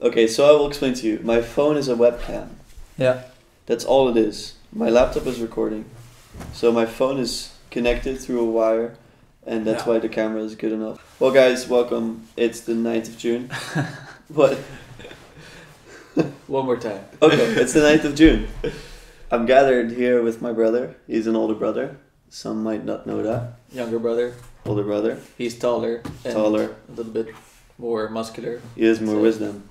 Okay, so I will explain to you. My phone is a webcam. Yeah. That's all it is. My laptop is recording. So my phone is connected through a wire, and that's why the camera is good enough. Well, guys, welcome. It's the 9th of June. What? One more time. Okay, it's the 9th of June. I'm gathered here with my brother. He's an older brother. Some might not know that. Younger brother. Older brother. He's taller. And Taller. A little bit more muscular. He has more wisdom.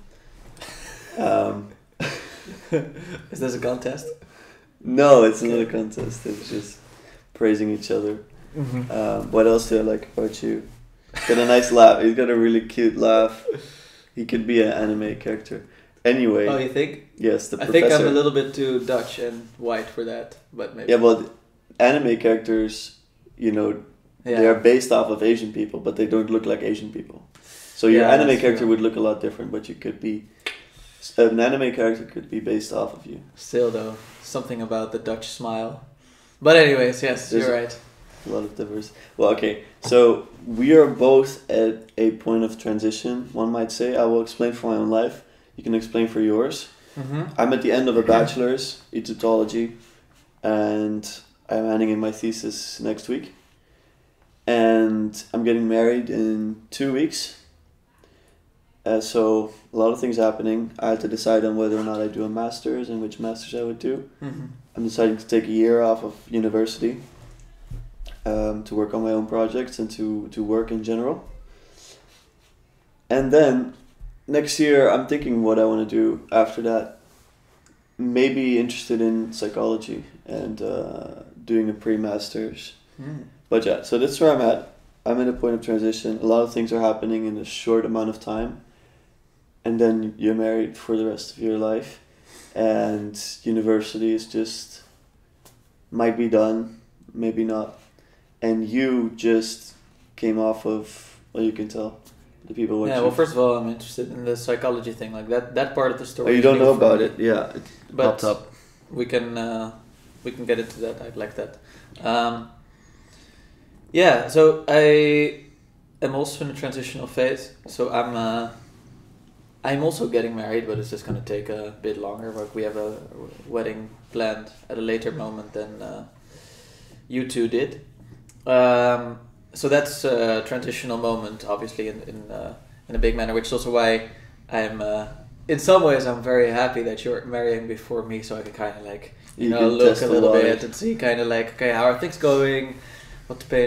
Is this a contest? No, it's not a contest. It's just praising each other. Mm-hmm. What else do I like about you? He's got a nice laugh. He's got a really cute laugh. He could be an anime character. Anyway. Oh, you think? Yes, the I professor. think I'm a little bit too Dutch and white for that, but maybe. Yeah, well, anime characters, you know, they are based off of Asian people, but they don't look like Asian people. So your anime character would look a lot different, but you could be... An anime character could be based off of you. Still, though, something about the Dutch smile. But anyways, yes, you're right. A lot of diversity. Well, okay. So we are both at a point of transition, one might say. I will explain for my own life. You can explain for yours. Mm-hmm. I'm at the end of a bachelor's, Egyptology, and I'm handing in my thesis next week. And I'm getting married in 2 weeks. So a lot of things happening. I had to decide on whether or not I do a master's and which master's I would do. Mm-hmm. I'm deciding to take a year off of university to work on my own projects and to work in general. And then next year I'm thinking what I want to do after that. Maybe interested in psychology and doing a pre-master's. Mm. But yeah, so that's where I'm at. I'm at a point of transition. A lot of things are happening in a short amount of time. And then you're married for the rest of your life. And university is just... might be done, maybe not. And you just came off of... well, you can tell the people watching. Yeah, well, first of all, I'm interested in the psychology thing. Like, that part of the story. Oh, you don't know about it? Yeah, it popped up. We can get into that. I'd like that. Yeah, so I am also in a transitional phase. So I'm also getting married, but it's just going to take a bit longer. Like, we have a wedding planned at a later moment than you two did. So that's a transitional moment, obviously, in a big manner, which is also why I'm in some ways I'm very happy that you're marrying before me, so I can kind of like look a little bit and see kind of like, okay, how are things going, what to pay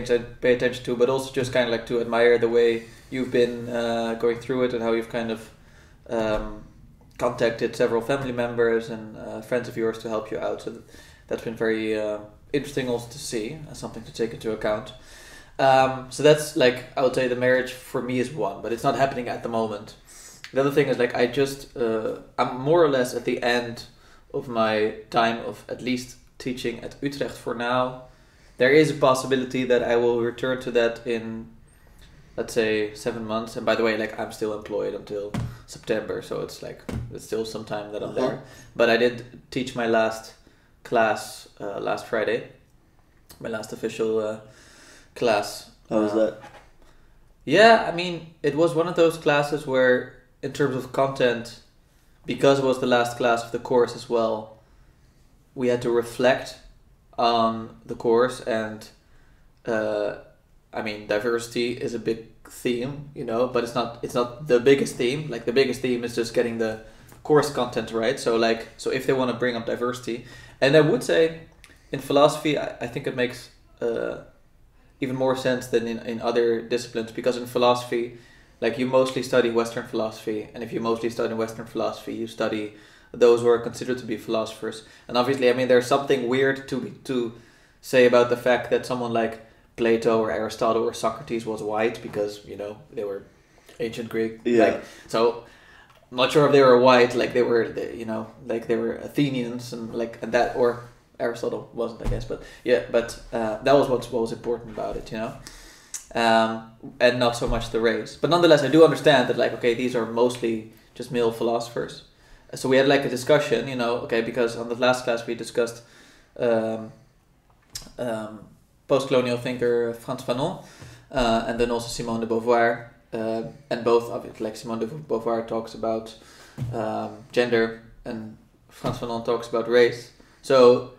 attention to, but also just kind of like to admire the way you've been going through it and how you've kind of contacted several family members and friends of yours to help you out. So that's been very interesting also to see, something to take into account. So that's like, I would say the marriage for me is one, but it's not happening at the moment. The other thing is like, I'm more or less at the end of my time of at least teaching at Utrecht for now. There is a possibility that I will return to that in, let's say, 7 months. And by the way, like, I'm still employed until September, so it's still some time that I'm there. But I did teach my last class last Friday, my last official class. How was that? Yeah, I mean, it was one of those classes where, in terms of content, because it was the last class of the course as well, we had to reflect on the course, and I mean, diversity is a big theme, but it's not the biggest theme. Like, the biggest theme is just getting the course content right. So if they want to bring up diversity, and I would say in philosophy, I think it makes even more sense than in other disciplines, because in philosophy, like, you mostly study Western philosophy, and if you mostly study Western philosophy, you study those who are considered to be philosophers. And obviously, I mean, there's something weird to say about the fact that someone like Plato or Aristotle or Socrates was white, because they were ancient Greek. Yeah. So I'm not sure if they were white, like they were Athenians and that, or Aristotle wasn't, I guess, but yeah, that was what was important about it, and not so much the race. But nonetheless, I do understand that, like, okay, these are mostly just male philosophers. So we had like a discussion, because on the last class we discussed post-colonial thinker Frantz Fanon, and then also Simone de Beauvoir, and both of it, like Simone de Beauvoir talks about gender, and Frans Fanon talks about race. So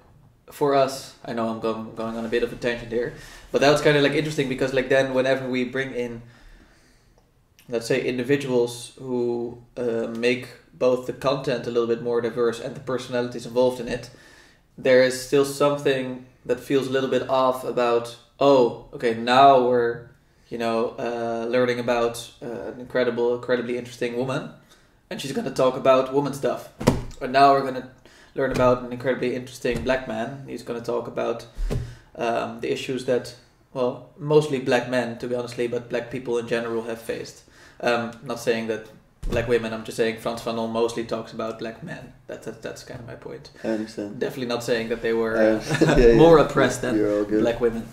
for us, I know I'm going on a bit of a tangent here, but that was kind of like interesting because like then whenever we bring in, let's say, individuals who make both the content a little bit more diverse and the personalities involved in it, there is still something that feels a little bit off about, oh, okay, now we're, learning about an incredibly interesting woman, and she's going to talk about woman stuff. Or now we're going to learn about an incredibly interesting black man. He's going to talk about the issues that, well, mostly black men, to be honestly, but black people in general have faced. Not saying that black women, I'm just saying Frans Fanon mostly talks about black men. That's kind of my point. I understand. Definitely not saying that they were more oppressed than black women.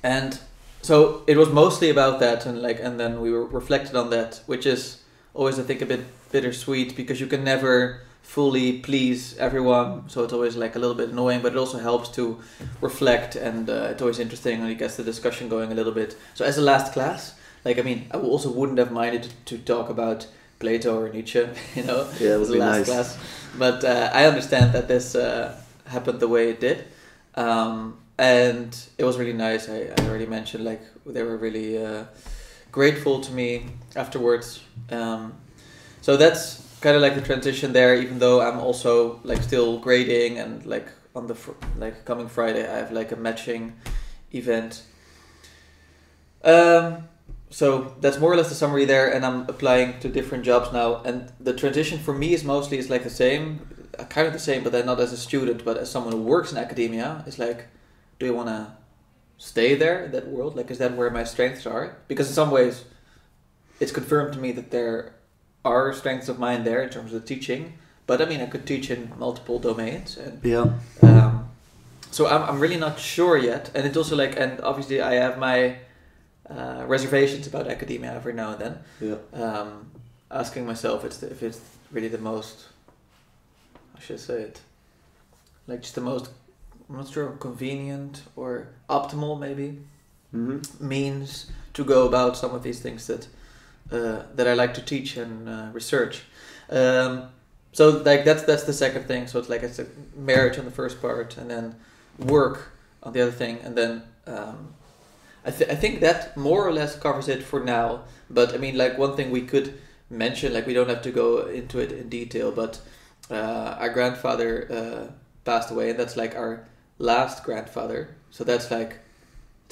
And so it was mostly about that, and then we were reflected on that, which is always, I think, a bit bittersweet because you can never fully please everyone, so it's always like a little bit annoying, but it also helps to reflect, and it's always interesting when it gets the discussion going a little bit. So as a last class, I also wouldn't have minded to talk about Plato or Nietzsche, as a last class, but I understand that this happened the way it did, and it was really nice. I already mentioned they were really grateful to me afterwards. So that's kind of like the transition there, even though I'm also still grading, and on the coming Friday I have a matching event. So that's more or less the summary there, and I'm applying to different jobs now, and the transition for me is mostly the same, kind of the same, but then not as a student, but as someone who works in academia. It's do you want to stay there in that world? Is that where my strengths are? Because in some ways it's confirmed to me that there are strengths of mine there in terms of teaching, but I could teach in multiple domains, and so I'm really not sure yet. And it's also and obviously I have my reservations about academia every now and then, asking myself if it's really the most, I should say it, just the most, I'm not sure, convenient or optimal maybe means to go about some of these things that I like to teach and research. So that's the second thing. So it's a marriage on the first part, and then work on the other thing, and then I think that more or less covers it for now. But one thing we could mention, we don't have to go into it in detail, but our grandfather passed away, and that's our last grandfather. So that's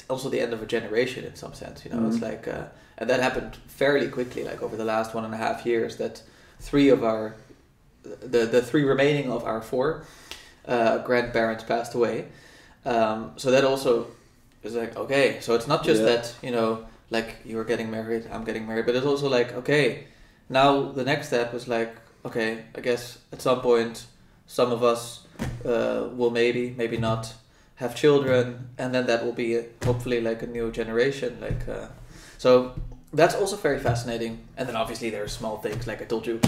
also the end of a generation in some sense, It's and that happened fairly quickly, over the last 1.5 years, that three of the three remaining of our four grandparents passed away. So that also is okay, so it's not just that, you're getting married, I'm getting married, but it's also okay, now the next step is okay, I guess at some point some of us will maybe not have children, and then that will be hopefully a new generation, so that's also very fascinating. And then obviously there are small things, I told you,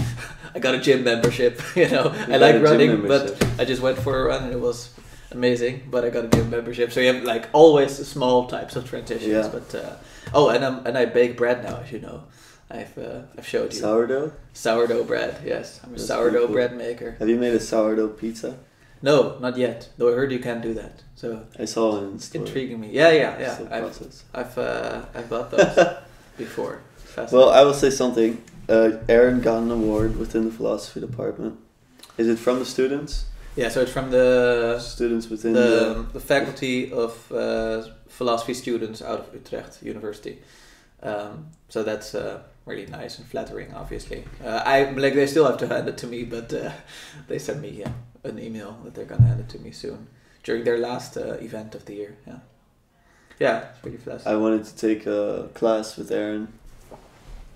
I got a gym membership, I like running, but I just went for a run and it was amazing, but I got a gym membership. So you have always small types of transitions, but and I bake bread now, as you know. I've showed you sourdough bread. Yes, I'm a sourdough bread maker. Have you made a sourdough pizza? No, not yet. Though I heard you can do that. So I saw it in the store. Intriguing me. Yeah. I've bought those before. Well, I will say something. Aron got an award within the philosophy department. Is it from the students? Yeah, so it's from the students within the faculty of philosophy students out of Utrecht University. So that's really nice and flattering, obviously. They still have to hand it to me, but they sent me an email that they're gonna hand it to me soon during their last event of the year. Yeah, it's pretty flattering. I wanted to take a class with Aron.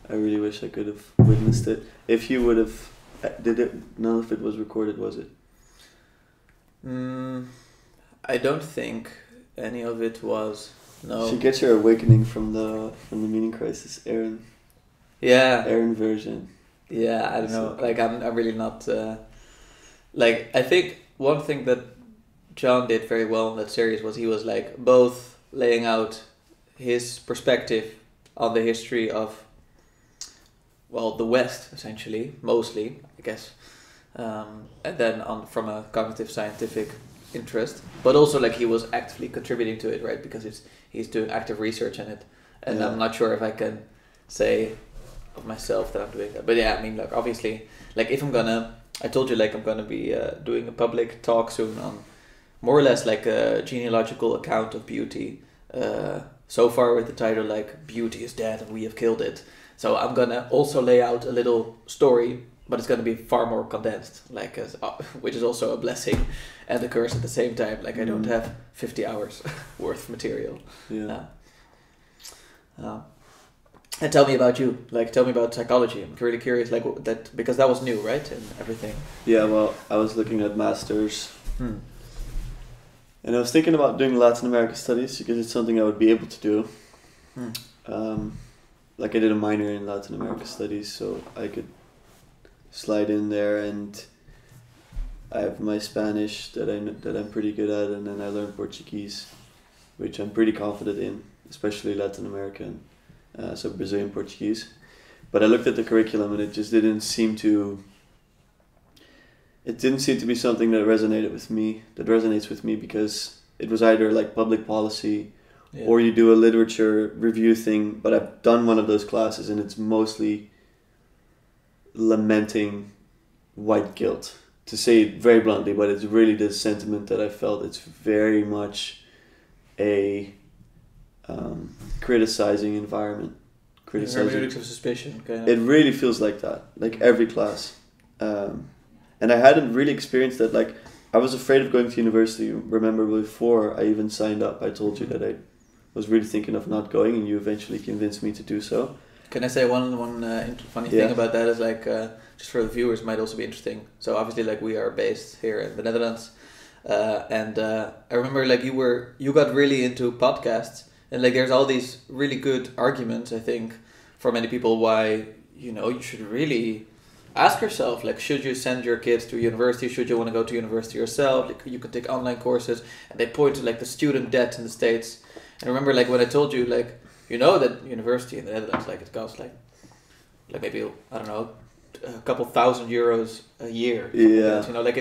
I really wish I could have witnessed it. If you would have, none of it was recorded, was it? I don't think any of it was. No. She gets your awakening from the meaning crisis, Aron. Yeah. Aron version. Yeah, I don't know. I'm really not. I think one thing that John did very well in that series was he was both laying out his perspective on the history of well, the West essentially, mostly, I guess, and then from a cognitive scientific interest, but also like he was actively contributing to it, right? Because he's doing active research in it, and Yeah. I'm not sure if I can say of myself that I'm doing that, but yeah, I mean, like obviously, like if I told you like I'm gonna be doing a public talk soon on more or less like a genealogical account of beauty. So far with the title like "Beauty is Dead and We Have Killed It." So I'm gonna also lay out a little story, but it's gonna be far more condensed, like which is also a blessing and a curse at the same time. Like I don't have 50 hours worth of material. Yeah. And tell me about you. Like tell me about psychology. I'm really curious. Like that because that was new, right? And everything. Yeah. Well, I was looking at masters. And I was thinking about doing Latin America studies because it's something I would be able to do. Like I did a minor in Latin America studies, so I could slide in there, and I have my Spanish that I'm pretty good at, and then I learned Portuguese, which I'm pretty confident in, especially Latin American, so Brazilian Portuguese. But I looked at the curriculum and it just didn't seem to. It didn't seem to be something that resonates with me because it was either like public policy or you do a literature review thing, but I've done one of those classes and it's mostly lamenting white guilt, to say it very bluntly, but it's really the sentiment that I felt. It's very much a criticizing envivironment. Hermeneutics of suspicion. Kind of. It really feels like that, like every class. And I hadn't really experienced that. Like, I was afraid of going to university. Remember, before I even signed up, I told you that I was really thinking of not going, and you eventually convinced me to do so. Can I say one funny thing about that is like, just for the viewers, might also be interesting. So obviously, like we are based here in the Netherlands, and I remember like you got really into podcasts, and like there's all these really good arguments, I think, for many people why you should really ask yourself, like, should you send your kids to university? Should you want to go to university yourself? Like, you could take online courses, and they point to like the student debt in the States. And I remember like when I told you like, that university in the Netherlands, like it costs like maybe, I don't know, a couple €1,000 a year. Yeah. Like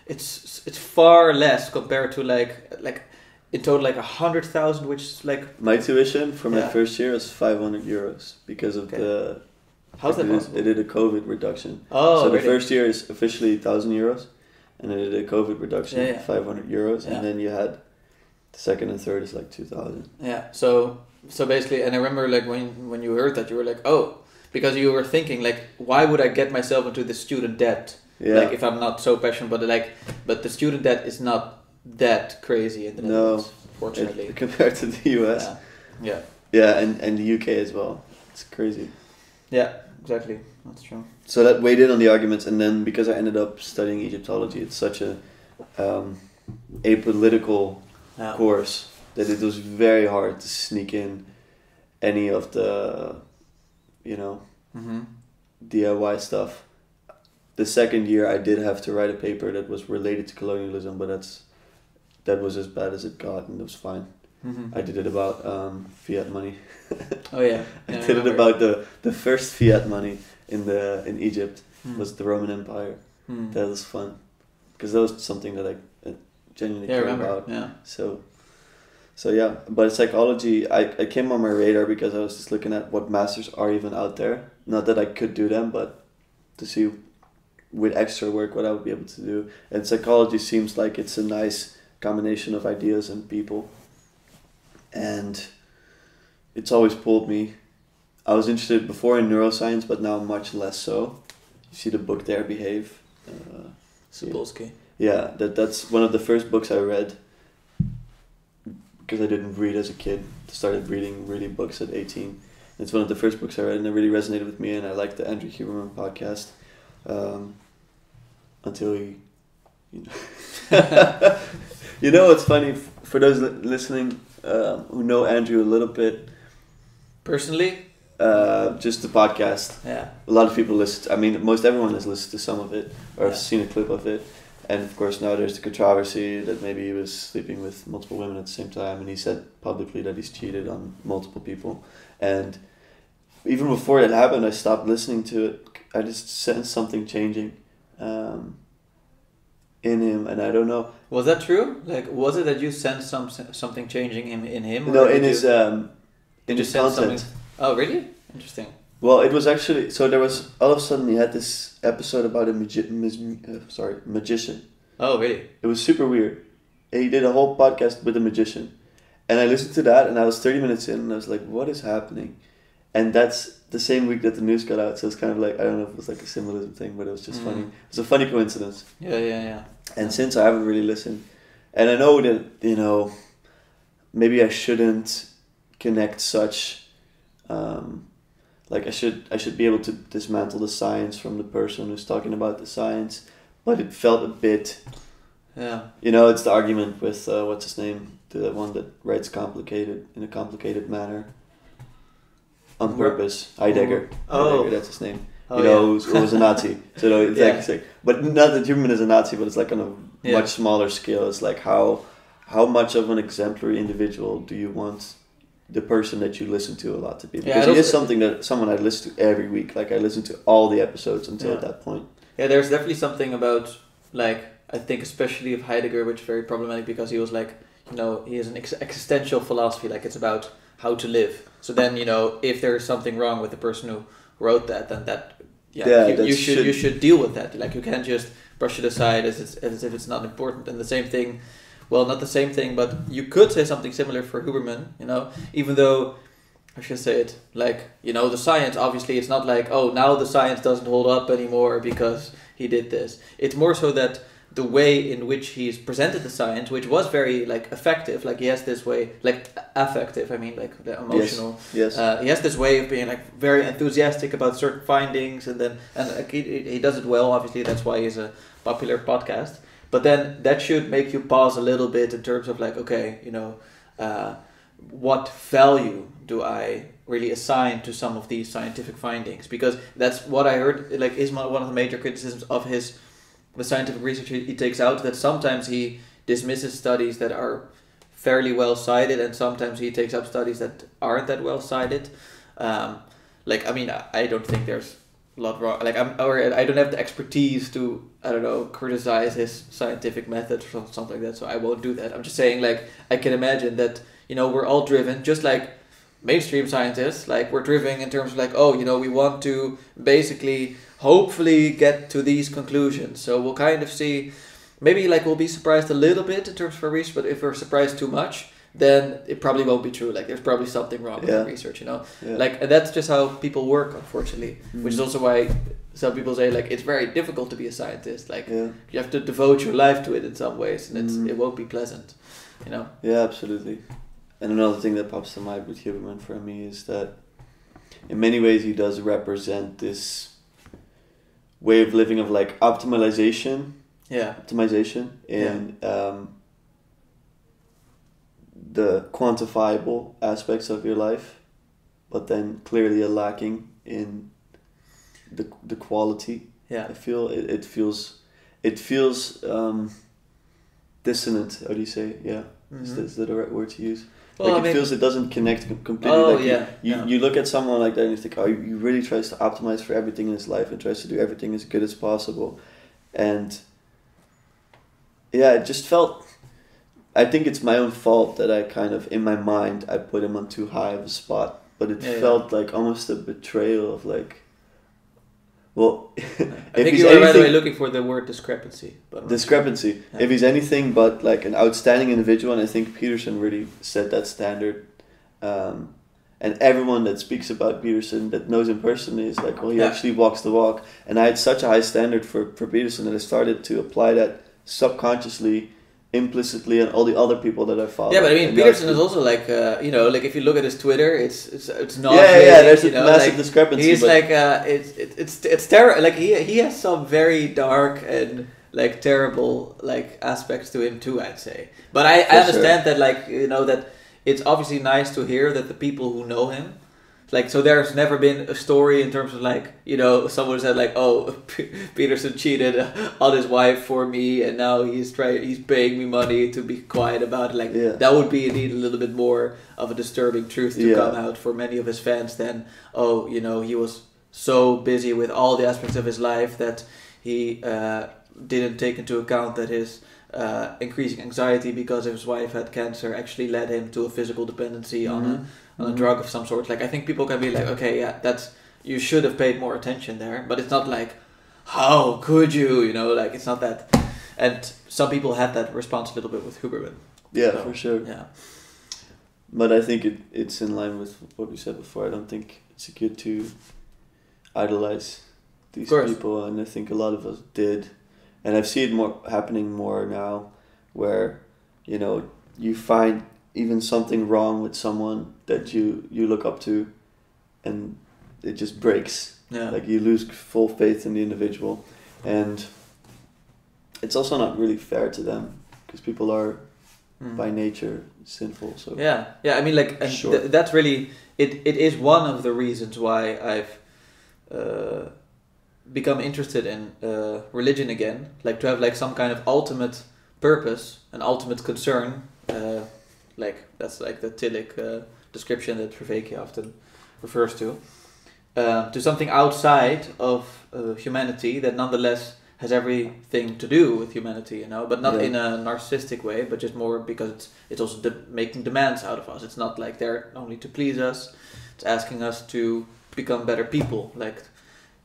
it's far less compared to like in total like 100,000, which is like my tuition for my first year was €500 because of the. How's that possible? They did a COVID reduction. Oh, so the really? first year is officially €1,000, and they did a COVID reduction of €500, and then you had the second and third is like 2,000. Yeah. So basically, and I remember like when you heard that, you were like, oh, because you were thinking like, why would I get myself into the student debt? Yeah. Like if I'm not so passionate, but the student debt is not that crazy in the Netherlands, fortunately, compared to the US. Yeah. Yeah, and the UK as well. It's crazy. Yeah. Exactly, that's true. So that weighed in on the arguments, and then because I ended up studying Egyptology, it's such a apolitical course that it was very hard to sneak in any of the, DIY stuff. The second year, I did have to write a paper that was related to colonialism, but that was as bad as it got, and it was fine. I did it about fiat money. Oh yeah. I did it about the first fiat money in Egypt was the Roman Empire. That was fun because that was something that I genuinely care about. Yeah. So yeah, but psychology I came on my radar because I was just looking at what masters are even out there. Not that I could do them, but to see with extra work what I would be able to do. And psychology seems like it's a nice combination of ideas and people. And it's always pulled me. I was interested before in neuroscience, but now much less so. You see the book there, Behave. Sapolsky. Yeah, that's one of the first books I read because I didn't read as a kid. Started reading really books at 18. It's one of the first books I read, and it really resonated with me. And I liked the Andrew Huberman podcast until he, it's funny for those listening. Who know Andrew a little bit personally, just the podcast. Yeah, a lot of people listen. Most everyone has listened to some of it or have seen a clip of it, and of course now there's the controversy that maybe he was sleeping with multiple women at the same time, and he said publicly that he's cheated on multiple people. And even before that happened, I stopped listening to it. I just sensed something changing in him, and I don't know. Was that true? Like, was it that you sensed something changing in him? No, or in his sense content. Oh, really? Interesting. Well, it was actually so. There was all of a sudden he had this episode about a magician. Oh, really? It was super weird. He did a whole podcast with a magician, and I listened to that, and I was 30 minutes in, and I was like, "What is happening?" And that's the same week that the news got out, so it's kind of like, I don't know if it was like a symbolism thing, but it was just funny. It was a funny coincidence. Yeah. And since I haven't really listened, and I know that, you know, maybe I shouldn't connect such, like I should be able to dismantle the science from the person who's talking about the science, but it felt a bit, you know, it's the argument with, what's his name, the one that writes complicated in a complicated manner. On purpose, Heidegger. Heidegger, that's his name. You know, who was a Nazi. So no, it's like, but not that Huberman is a Nazi, but it's like on a much smaller scale. It's like how much of an exemplary individual do you want the person that you listen to a lot to be? Because he is someone I listen to every week. Like I listen to all the episodes until that point. Yeah, there's definitely something about, like, I think especially of Heidegger, which is very problematic because he was like, you know, he has an existential philosophy. Like it's about how to live. So then, you know, if there is something wrong with the person who wrote that, then you should deal with that. Like you can't just brush it aside as if it's not important. And the same thing, well, not the same thing, but you could say something similar for Huberman. You know, even though I should say it like, you know, the science. Obviously, it's not like, oh, now the science doesn't hold up anymore because he did this. It's more so that the way in which he's presented the science, which was very like effective, like he has this way, like affective, I mean, like the emotional. Yes. He has this way of being like very enthusiastic about certain findings, and like, he does it well. Obviously, that's why he's a popular podcast. But then that should make you pause a little bit in terms of like, okay, you know, what value do I really assign to some of these scientific findings? Because that's what I heard. Like, is one of the major criticisms of the scientific research he takes out, that sometimes he dismisses studies that are fairly well cited, and sometimes he takes up studies that aren't that well cited. Like, I mean, I don't think there's a lot wrong. Like, I don't have the expertise to, I don't know, criticize his scientific method or something like that. So I won't do that. I'm just saying, like, I can imagine that, you know, we're all driven, just like mainstream scientists. Like, we're driven in terms of like, oh, you know, we want to basically hopefully get to these conclusions. So we'll kind of see, maybe like we'll be surprised a little bit in terms of our research, but if we're surprised too much, then it probably won't be true. Like there's probably something wrong with the research, you know? Yeah. Like, and that's just how people work, unfortunately, which is also why some people say like it's very difficult to be a scientist. Like you have to devote your life to it in some ways, and it won't be pleasant, you know? Yeah, absolutely. And another thing that pops to mind with Huberman for me is that in many ways he does represent this way of living of like optimization in the quantifiable aspects of your life, but then clearly a lacking in the quality. I feel it feels dissonant. How do you say? Is that the right word to use? Well, like feels it doesn't connect completely. Oh, like you look at someone like that and you think, oh, he really tries to optimize for everything in his life and tries to do everything as good as possible. And it just felt, I think it's my own fault that I kind of, in my mind, I put him on too high of a spot. But it felt like almost a betrayal of like, well, I think you were right away looking for the word discrepancy. But discrepancy. Yeah. If he's anything but like an outstanding individual, and I think Peterson really set that standard. And everyone that speaks about Peterson that knows him personally is like, well, he actually walks the walk. And I had such a high standard for Peterson that I started to apply that subconsciously, implicitly, and all the other people that I follow. Yeah, but I mean, Peterson is also like, you know, like if you look at his Twitter, it's not. There's a massive discrepancy. He's like, it's terrible. Like he has some very dark and like terrible like aspects to him too, I'd say. But I understand that, like, you know, that it's obviously nice to hear that the people who know him Like, so there's never been a story in terms of like, you know, someone said like, oh, Peterson cheated on his wife for me, and now he's paying me money to be quiet about it. Like, that would be indeed a little bit more of a disturbing truth to come out for many of his fans than, oh, you know, he was so busy with all the aspects of his life that he didn't take into account that his increasing anxiety because his wife had cancer actually led him to a physical dependency on a drug of some sort. Like, I think people can be like, okay, yeah, that's, you should have paid more attention there, but it's not like, how could you, you know, like, it's not that. And some people had that response a little bit with Huberman. Yeah, so, for sure. Yeah. But I think it's in line with what we said before. I don't think it's good to idolize these people, and I think a lot of us did. And I've seen it happening more now, where, you know, you find even something wrong with someone that you look up to, and it just breaks. Yeah. Like, you lose full faith in the individual, and it's also not really fair to them, because people are by nature sinful. So yeah. I mean, like, and that's really it is one of the reasons why I've become interested in religion again, like to have like some kind of ultimate purpose, an ultimate concern, like that's like the Tillich description that Vervaeke often refers to something outside of humanity that nonetheless has everything to do with humanity, you know, but not in a narcissistic way, but just more because it's also making demands out of us. It's not like they're only to please us, it's asking us to become better people, like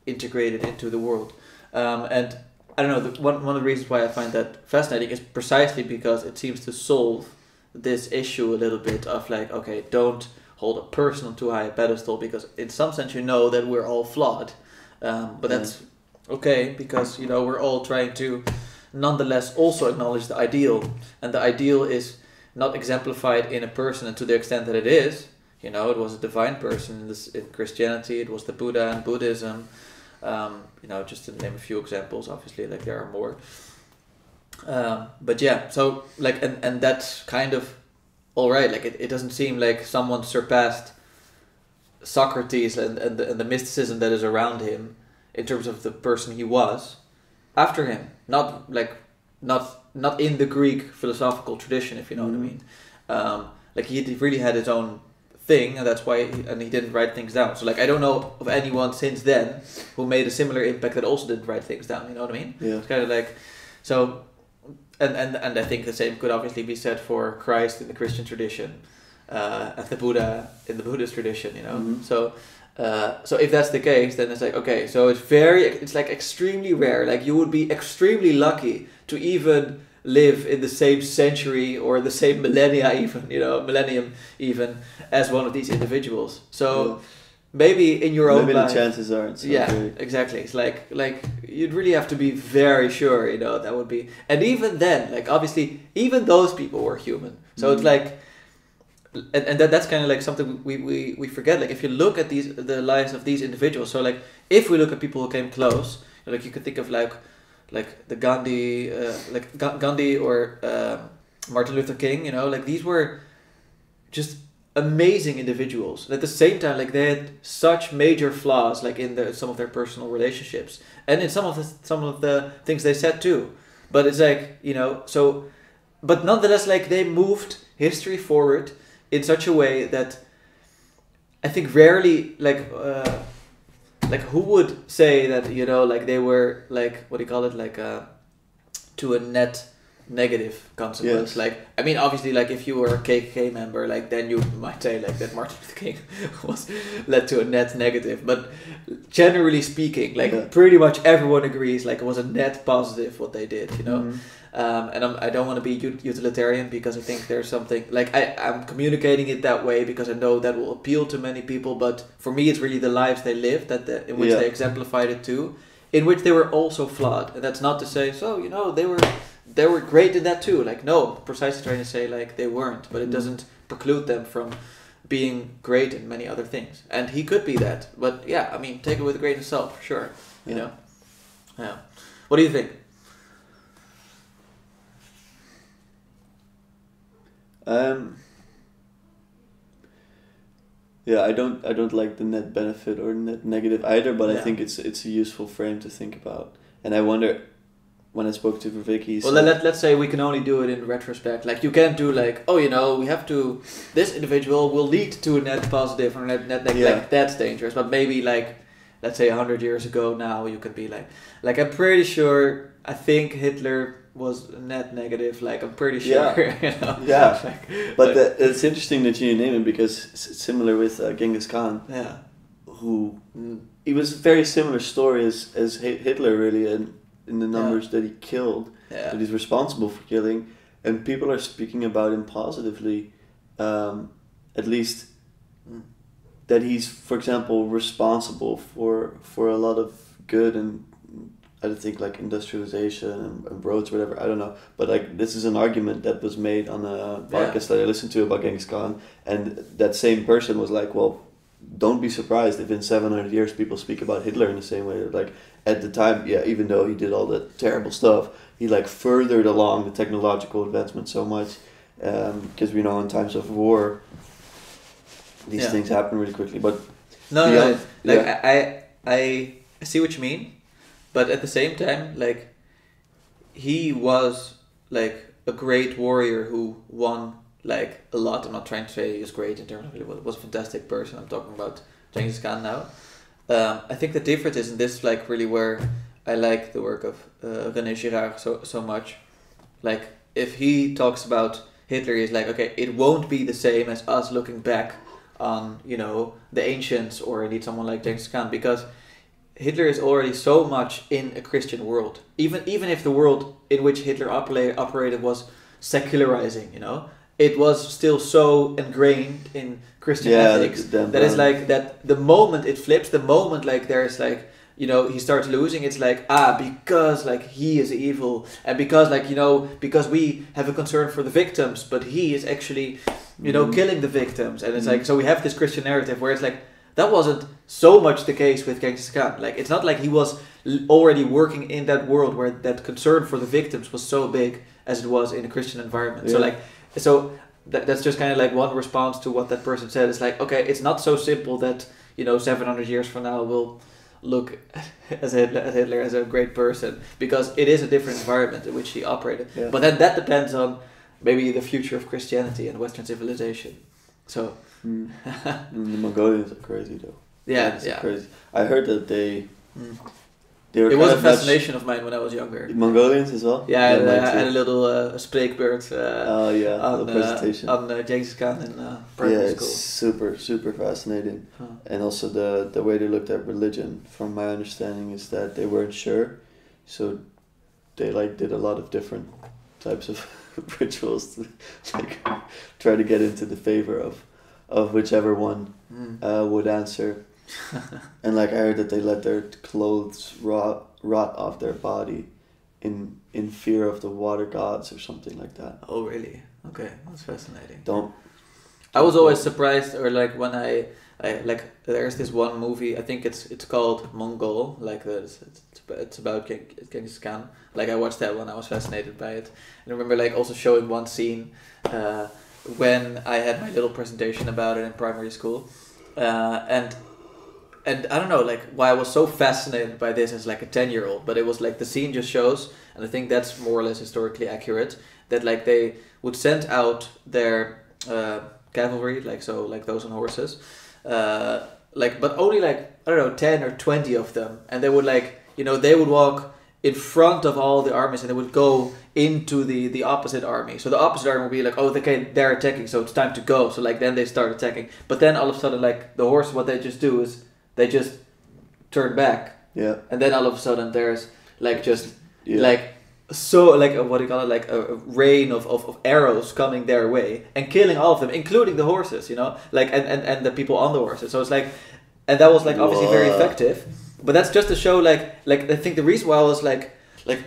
integrated into the world. And I don't know, one of the reasons why I find that fascinating is precisely because it seems to solve this issue a little bit of like, okay, don't hold a person on too high a pedestal, because in some sense you know that we're all flawed, but that's okay, because, you know, we're all trying to nonetheless also acknowledge the ideal, and the ideal is not exemplified in a person, and to the extent that it is, you know, it was a divine person in Christianity, it was the Buddha in Buddhism, you know, just to name a few examples. Obviously, like, there are more, but yeah, so like, and that's kind of all right. Like, it doesn't seem like someone surpassed Socrates and the mysticism that is around him in terms of the person he was after him, not in the Greek philosophical tradition, if you know what I mean. Like, he really had his own thing, and that's why he didn't write things down. So like, I don't know of anyone since then who made a similar impact that also didn't write things down, you know what I mean? Yeah. It's kind of like, so, and I think the same could obviously be said for Christ in the Christian tradition, and the Buddha in the Buddhist tradition, you know? So if that's the case, then it's like, okay, so it's like extremely rare. Like, you would be extremely lucky to even live in the same century or the same millennium even as one of these individuals. So maybe in your own life, the chances aren't so great. Exactly. It's like you'd really have to be very sure, you know, that would be. And even then, like, obviously even those people were human, so it's like, and that's kind of like something we forget. Like, if you look at the lives of these individuals, so like, if we look at people who came close, like, you could think of like the Gandhi or Martin Luther King, you know, like, these were just amazing individuals. And at the same time, like, they had such major flaws, like in some of their personal relationships and in some of the things they said too. But it's like, you know, so, but nonetheless, like, they moved history forward in such a way that I think rarely, like who would say that, you know, like, they were like, what do you call it, like to a net negative consequence. Yes. Like, I mean, obviously, like, if you were a KKK member, like, then you might say like that Martin Luther King was led to a net negative, but generally speaking, like, pretty much everyone agrees, like, it was a net positive what they did, you know. And I don't want to be utilitarian, because I think there's something, like, I'm communicating it that way because I know that will appeal to many people, but for me it's really the lives they lived in which they exemplified it too, in which they were also flawed. And that's not to say, so, you know, they were great in that too. Like, no, precisely trying to say, like, they weren't, but it doesn't preclude them from being great in many other things. And he could be that, but yeah, I mean, take it with a grain of salt, for sure, you know. Yeah. What do you think? Yeah, I don't like the net benefit or net negative either, but I Yeah. think it's a useful frame to think about. And I wonder, when I spoke to Vivek, he Well, said, let's say we can only do it in retrospect. Like, you can't do like, oh, we have to, this individual will lead to a net positive or net negative. Yeah. Like, that's dangerous. But maybe like, let's say 100 years ago now, you could be like I'm pretty sure, I think Hitler was net negative. Like, I'm pretty sure. Yeah. Yeah. But it's interesting that you name him, because similar with Genghis Khan, yeah. who he was a very similar story as Hitler, really, and in the numbers that he killed, that he's responsible for killing, and people are speaking about him positively, at least that he's, for example, responsible for a lot of good, and I think like industrialization and roads, whatever, I don't know, but like this is an argument that was made on a podcast that I listened to about Genghis Khan, and that same person was like, well, don't be surprised if in 700 years people speak about Hitler in the same way. Like, at the time, even though he did all the terrible stuff, he like furthered along the technological advancement so much, because we know in times of war these things happen really quickly. But I see what you mean, but at the same time, like, he was like a great warrior who won like a lot. I'm not trying to say he was great in terms of he was a fantastic person. I'm talking about Genghis Khan now. I think the difference is in this, like, really where I like the work of René Girard so much. Like, if he talks about Hitler, he's like, okay, it won't be the same as us looking back on, the ancients, or indeed someone like Genghis Khan, because Hitler is already so much in a Christian world. Even if the world in which Hitler operated was secularizing, it was still so ingrained in Christian ethics that it's like that the moment it flips, the moment like there's like, he starts losing, it's like, because like he is evil, and because like, because we have a concern for the victims, but he is actually, killing the victims. And it's like, so we have this Christian narrative where it's like, that wasn't so much the case with Genghis Khan. Like, it's not like he was already working in that world where that concern for the victims was so big as it was in a Christian environment. Yeah. So that's just kind of like one response to what that person said. It's like, okay, it's not so simple that 700 years from now we'll look at Hitler as a great person, because it is a different environment in which he operated. Yeah. But then that depends on maybe the future of Christianity and Western civilization. So the Mongolians are crazy though. Yeah. Crazy. I heard that they it was a fascination of mine when I was younger. The Mongolians as well? Yeah, I had a little spreekbeurt on presentation on Genghis Khan in primary school. It's super, super fascinating. And also the way they looked at religion, from my understanding, is that they weren't sure. So they like did a lot of different types of rituals to like try to get into the favor of whichever one would answer. And like I heard that they let their clothes rot off their body in fear of the water gods or something like that. Oh really? Okay, that's fascinating. I was always surprised, or like when I like there's this one movie, I think it's called Mongol, like it's about Genghis Khan. Like I watched that one, I was fascinated by it. And I remember like also showing one scene when I had my little presentation about it in primary school, and I don't know like why I was so fascinated by this as like a 10-year-old, but it was like the scene just shows, and I think that's more or less historically accurate, that like they would send out their cavalry, like so like those on horses, but only like I don't know 10 or 20 of them, and they would like they would walk in front of all the armies and they would go into the opposite army. So the opposite army would be like, oh, okay, they're attacking, so it's time to go. So like then they start attacking, but then all of a sudden like the horse, what they just do is they just turn back. Yeah. And then all of a sudden there's like just like so like what do you call it, like a rain of arrows coming their way and killing all of them, including the horses, like and the people on the horses. So it's like, and that was like obviously very effective. But that's just to show like I think the reason why I was like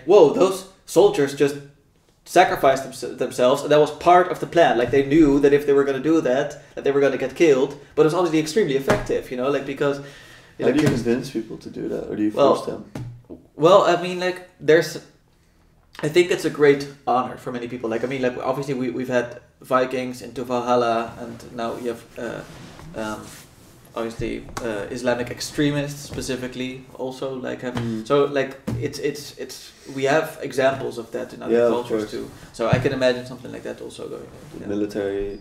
whoa, those soldiers just sacrificed themselves, and that was part of the plan. Like they knew that if they were going to do that they were going to get killed, but it was obviously extremely effective, like because how do you convince people to do that, or do you force them? Well, I mean, like I think it's a great honor for many people. Like I mean, like obviously we've had Vikings into Valhalla, and now you have obviously Islamic extremists specifically also like have so like it's we have examples of that in other cultures too. So I can imagine something like that also going on. The military,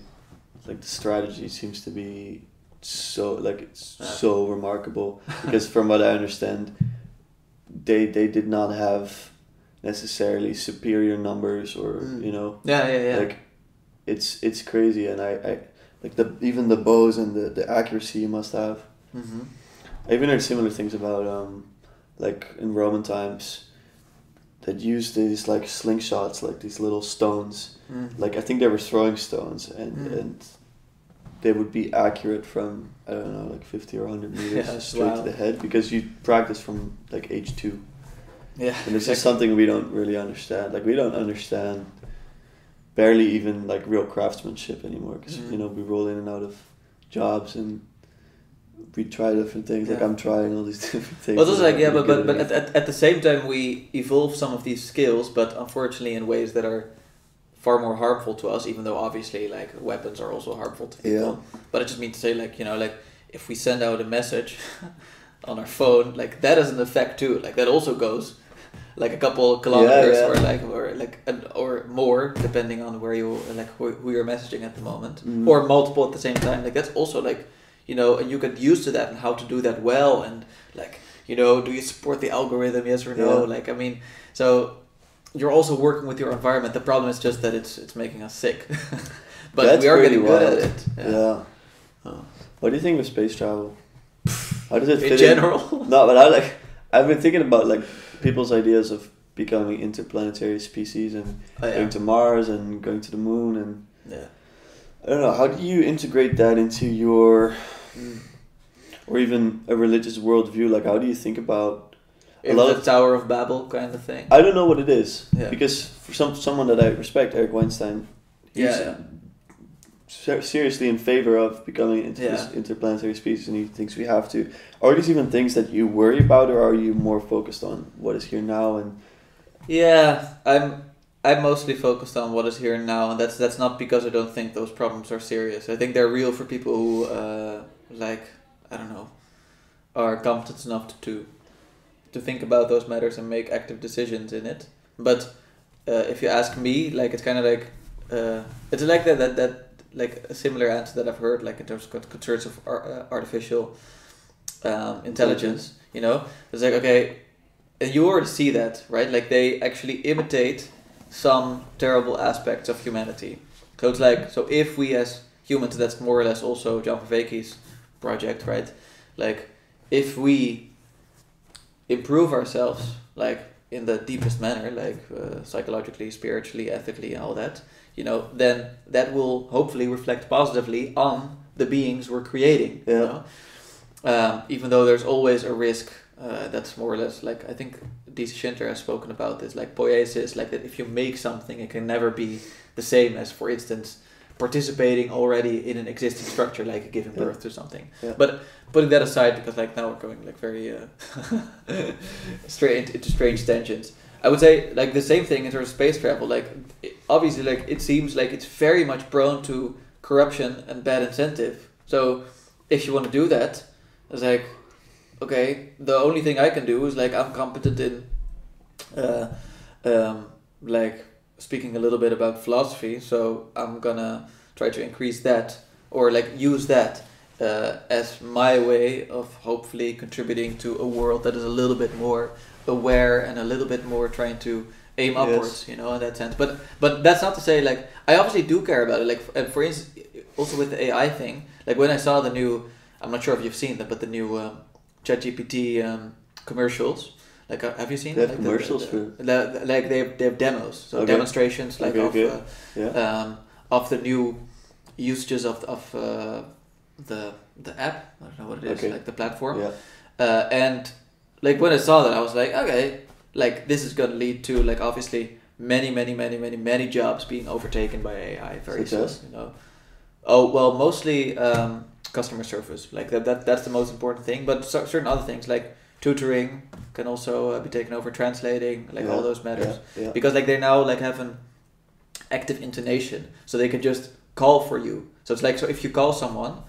like the strategy seems to be so like it's so remarkable because from what I understand, they did not have necessarily superior numbers or you know like it's crazy, and I like even the bows and the accuracy you must have. I even heard similar things about like in Roman times that used these like slingshots, like these little stones, like I think they were throwing stones, and they would be accurate from I don't know like 50 or 100 meters straight to the head because you practice from like age 2. Yeah, and it's just something we don't really understand. Like we don't understand barely even like real craftsmanship anymore because you know we roll in and out of jobs and we try different things. Like I'm trying all these different things. Well, it's like but at the same time we evolve some of these skills, but unfortunately in ways that are far more harmful to us. Even though obviously like weapons are also harmful to people. But I just mean to say like you know like if we send out a message on our phone, like that has an effect too. Like that also goes like a couple kilometers or more depending on where you like who you're messaging at the moment or multiple at the same time. Like that's also like you know, and you get used to that and how to do that well, and like you know, do you support the algorithm, yes or no? Like I mean, so you're also working with your environment. The problem is just that it's making us sick. But that's we are getting good at it. What do you think of space travel? How does it fit in general? No, but I've been thinking about like people's ideas of becoming interplanetary species and going to Mars and going to the moon and I don't know, how do you integrate that into your or even a religious worldview? Like how do you think about the Tower of Babel kind of thing? I don't know what it is because for someone that I respect, Eric Weinstein, he's seriously in favor of becoming this interplanetary species, and he thinks we have to. Are these even things that you worry about, or are you more focused on what is here now? And I'm mostly focused on what is here and now, and that's not because I don't think those problems are serious. I think they're real for people who are competent enough to think about those matters and make active decisions in it. But if you ask me, like it's kind of like it's like that like a similar answer that I've heard, like in terms of concerns of artificial intelligence. You know, it's like okay, and you already see that, right? Like they actually imitate some terrible aspects of humanity. So it's like if we as humans, that's more or less also John Vervaeke's project, right? Like if we improve ourselves, like in the deepest manner, like psychologically, spiritually, ethically, and all that, you know, then that will hopefully reflect positively on the beings we're creating. You know? Even though there's always a risk. That's more or less like I think D.C. Shinter has spoken about this, like poiesis, like that if you make something, it can never be the same as, for instance, participating already in an existing structure, like giving birth to something. But putting that aside, because like now we're going like very straight into strange tangents. I would say like the same thing in terms of space travel. Like obviously, like it seems like it's very much prone to corruption and bad incentive. So if you want to do that, it's like, okay, the only thing I can do is like I'm competent in like speaking a little bit about philosophy, so I'm gonna try to increase that or like use that as my way of hopefully contributing to a world that is a little bit more aware and a little bit more trying to aim upwards, you know, in that sense. But that's not to say like I obviously do care about it. Like for instance, also with the AI thing, like when I saw the new, I'm not sure if you've seen them, but the new ChatGPT commercials. Like, have you seen they have commercials for? Like they have demos, so demonstrations like of the new usages of the app. I don't know what it is, like the platform. And like when I saw that, I was like, okay, like this is gonna lead to like obviously many jobs being overtaken by AI very soon. You know. Oh well, mostly customer service. Like that's the most important thing. But certain other things like tutoring can also be taken over, translating, like all those matters. Because like they now like have an active intonation, so they can just call for you. So it's like, so if you call someone,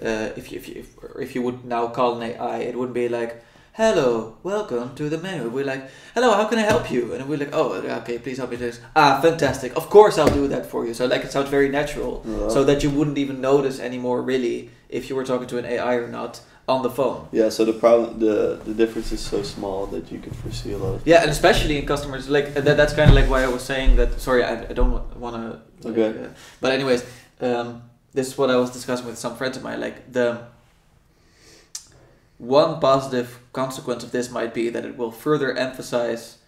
if you would now call an AI, it wouldn't be like, hello, welcome to the menu. We're like, hello, how can I help you? And we're like, oh, okay, please help me do this. Ah, fantastic. Of course I'll do that for you. So like it sounds very natural. Yeah. So that you wouldn't even notice anymore really if you were talking to an AI or not on the phone. Yeah, so the difference is so small that you can foresee a lot of Yeah, and especially in customers, like that's kind of like why I was saying that, sorry, I don't want to... Okay. But anyways, this is what I was discussing with some friends of mine, like the... One positive consequence of this might be that it will further emphasize,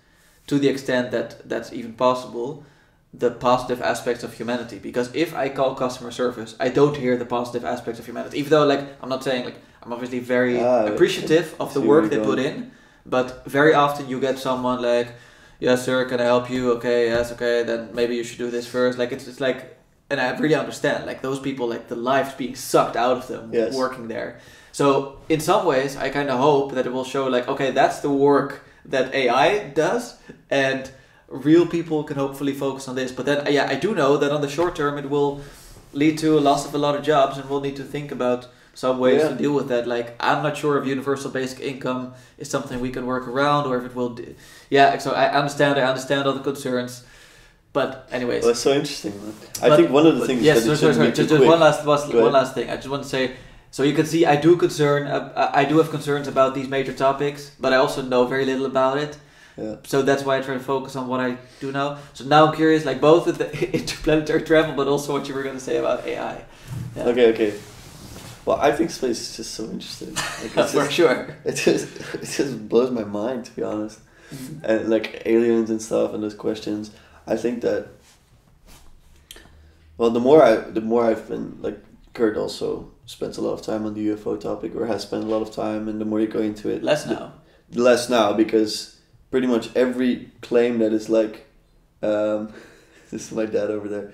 to the extent that that's even possible, the positive aspects of humanity. Because if I call customer service, I don't hear the positive aspects of humanity. Even though, like, I'm not saying, like, I'm obviously very appreciative of the work they put in, but very often you get someone like, yes sir, can I help you? Okay, yes, okay, then maybe you should do this first. Like, it's like, and I really understand, like, those people, like, the life's being sucked out of them working there. So in some ways, I kind of hope that it will show like, okay, that's the work that AI does, and real people can hopefully focus on this. But then, yeah, I do know that on the short term, it will lead to a loss of a lot of jobs, and we'll need to think about some ways to deal with that. Like, I'm not sure if universal basic income is something we can work around, or if it will. Yeah, so I understand all the concerns. But anyways, well, it's so interesting, man. I think one of the things. Yes, sorry. Just one last thing. I just want to say. So you can see I do have concerns about these major topics, but I also know very little about it. Yeah. So that's why I try to focus on what I do know. So now I'm curious, like both with the interplanetary travel, but also what you were going to say about AI. Yeah. Okay. Well, I think space is just so interesting. Like, For sure. It just blows my mind, to be honest. Mm-hmm. And like aliens and stuff and those questions. I think that. Well, the more I've been like, Kurt also spends a lot of time on the UFO topic, or has spent a lot of time, and the more you go into it, less now, because pretty much every claim that is like, this is my dad over there.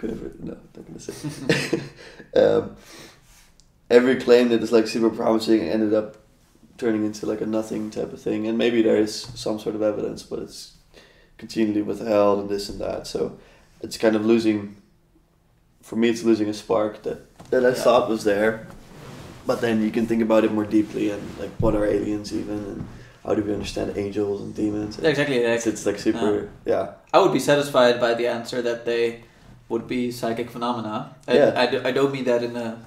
No, I'm not gonna say. Every claim that is like super promising ended up turning into like a nothing type of thing, and maybe there is some sort of evidence, but it's continually withheld and this and that. So it's kind of losing. For me, it's losing a spark that I thought was there, but then you can think about it more deeply, and like, what are aliens even, and how do we understand angels and demons? And exactly. It's like super. I would be satisfied by the answer that they would be psychic phenomena. I don't mean that in a,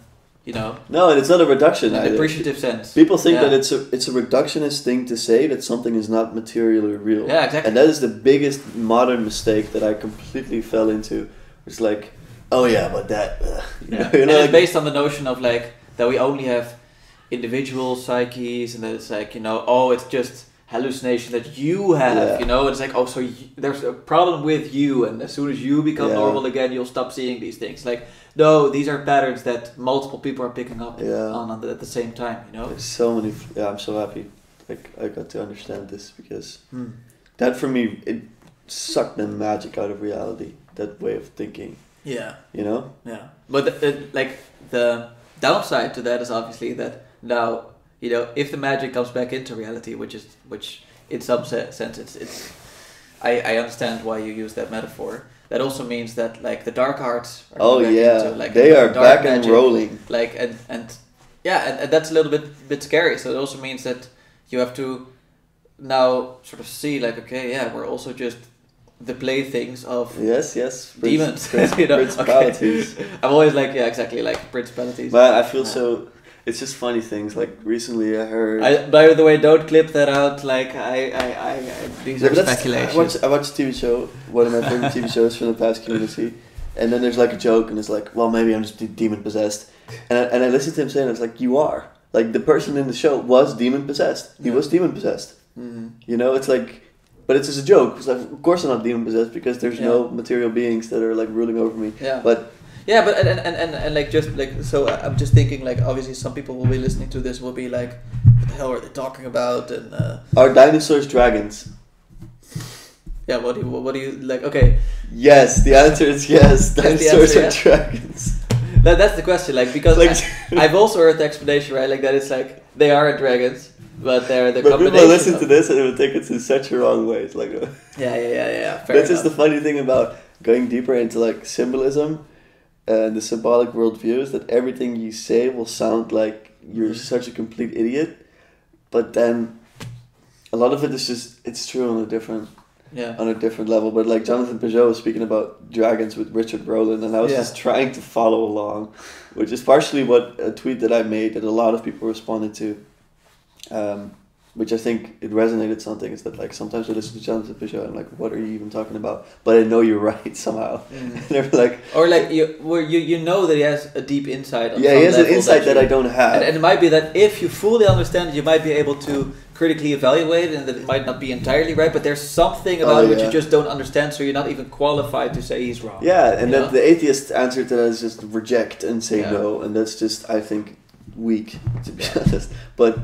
No, and it's not a reduction. In an appreciative sense. People think that it's a reductionist thing to say that something is not materially real. Yeah, exactly. And that is the biggest modern mistake that I completely fell into. It's like, oh yeah, but that. And it's based on the notion of like that we only have individual psyches, and that it's like, it's just hallucination that you have. It's like, so there's a problem with you, and as soon as you become normal again, you'll stop seeing these things. Like, no, these are patterns that multiple people are picking up on at the same time. There's so many. I'm so happy. Like, I got to understand this, because that for me, it sucked the magic out of reality. That way of thinking. Yeah. Yeah. But the downside to that is obviously that now, if the magic comes back into reality, which in some sense it's I understand why you use that metaphor. That also means that like the dark arts are into, like, they are back magic, and rolling. Like and that's a little bit scary. So it also means that you have to now sort of see like, okay, we're also just the playthings of demons. Principalities. Okay. I'm always like, exactly, like principalities. But I feel so. It's just funny things. Like recently, I heard. By the way, don't clip that out. Like these are speculations. I watched a TV show, one of my favorite TV shows from the past community, and then there's like a joke, and it's like, well, maybe I'm just demon possessed, and I listened to him saying, it's like, you are. Like, the person in the show was demon possessed. He was demon possessed. Mm-hmm. It's like. But it's just a joke. It's like, of course I'm not demon possessed, because there's no material beings that are like ruling over me. Yeah. But and like, just like, so I'm just thinking, like, obviously some people will be listening to this will be like, what the hell are they talking about? And are dinosaurs dragons? Yeah. What do you like? Okay. Yes. The answer is yes. Dinosaurs are dragons. That's the question. Like, because I've also heard the explanation, right? Like, that it's like they are dragons. But they're the combination. But people listen to this and it will take it in such a wrong way. It's like, yeah. That's just the funny thing about going deeper into like symbolism. the symbolic worldview is that everything you say will sound like you're such a complete idiot, but then a lot of it is just, it's true on a different level. But like Jonathan Peugeot was speaking about dragons with Richard Rowland, and I was just trying to follow along, which is partially what a tweet that I made that a lot of people responded to, which I think it resonated something, is that like sometimes I listen to Jonathan Peugeot and I'm like, what are you even talking about? But I know you're right somehow. And they're like, or like you know that he has a deep insight on he has an insight that I don't have. And it might be that if you fully understand it, you might be able to critically evaluate it, and that it might not be entirely right, but there's something about it which you just don't understand, so you're not even qualified to say he's wrong. Yeah, and then the atheist answer to that is just reject and say no, and that's just, I think, weak, to be honest. But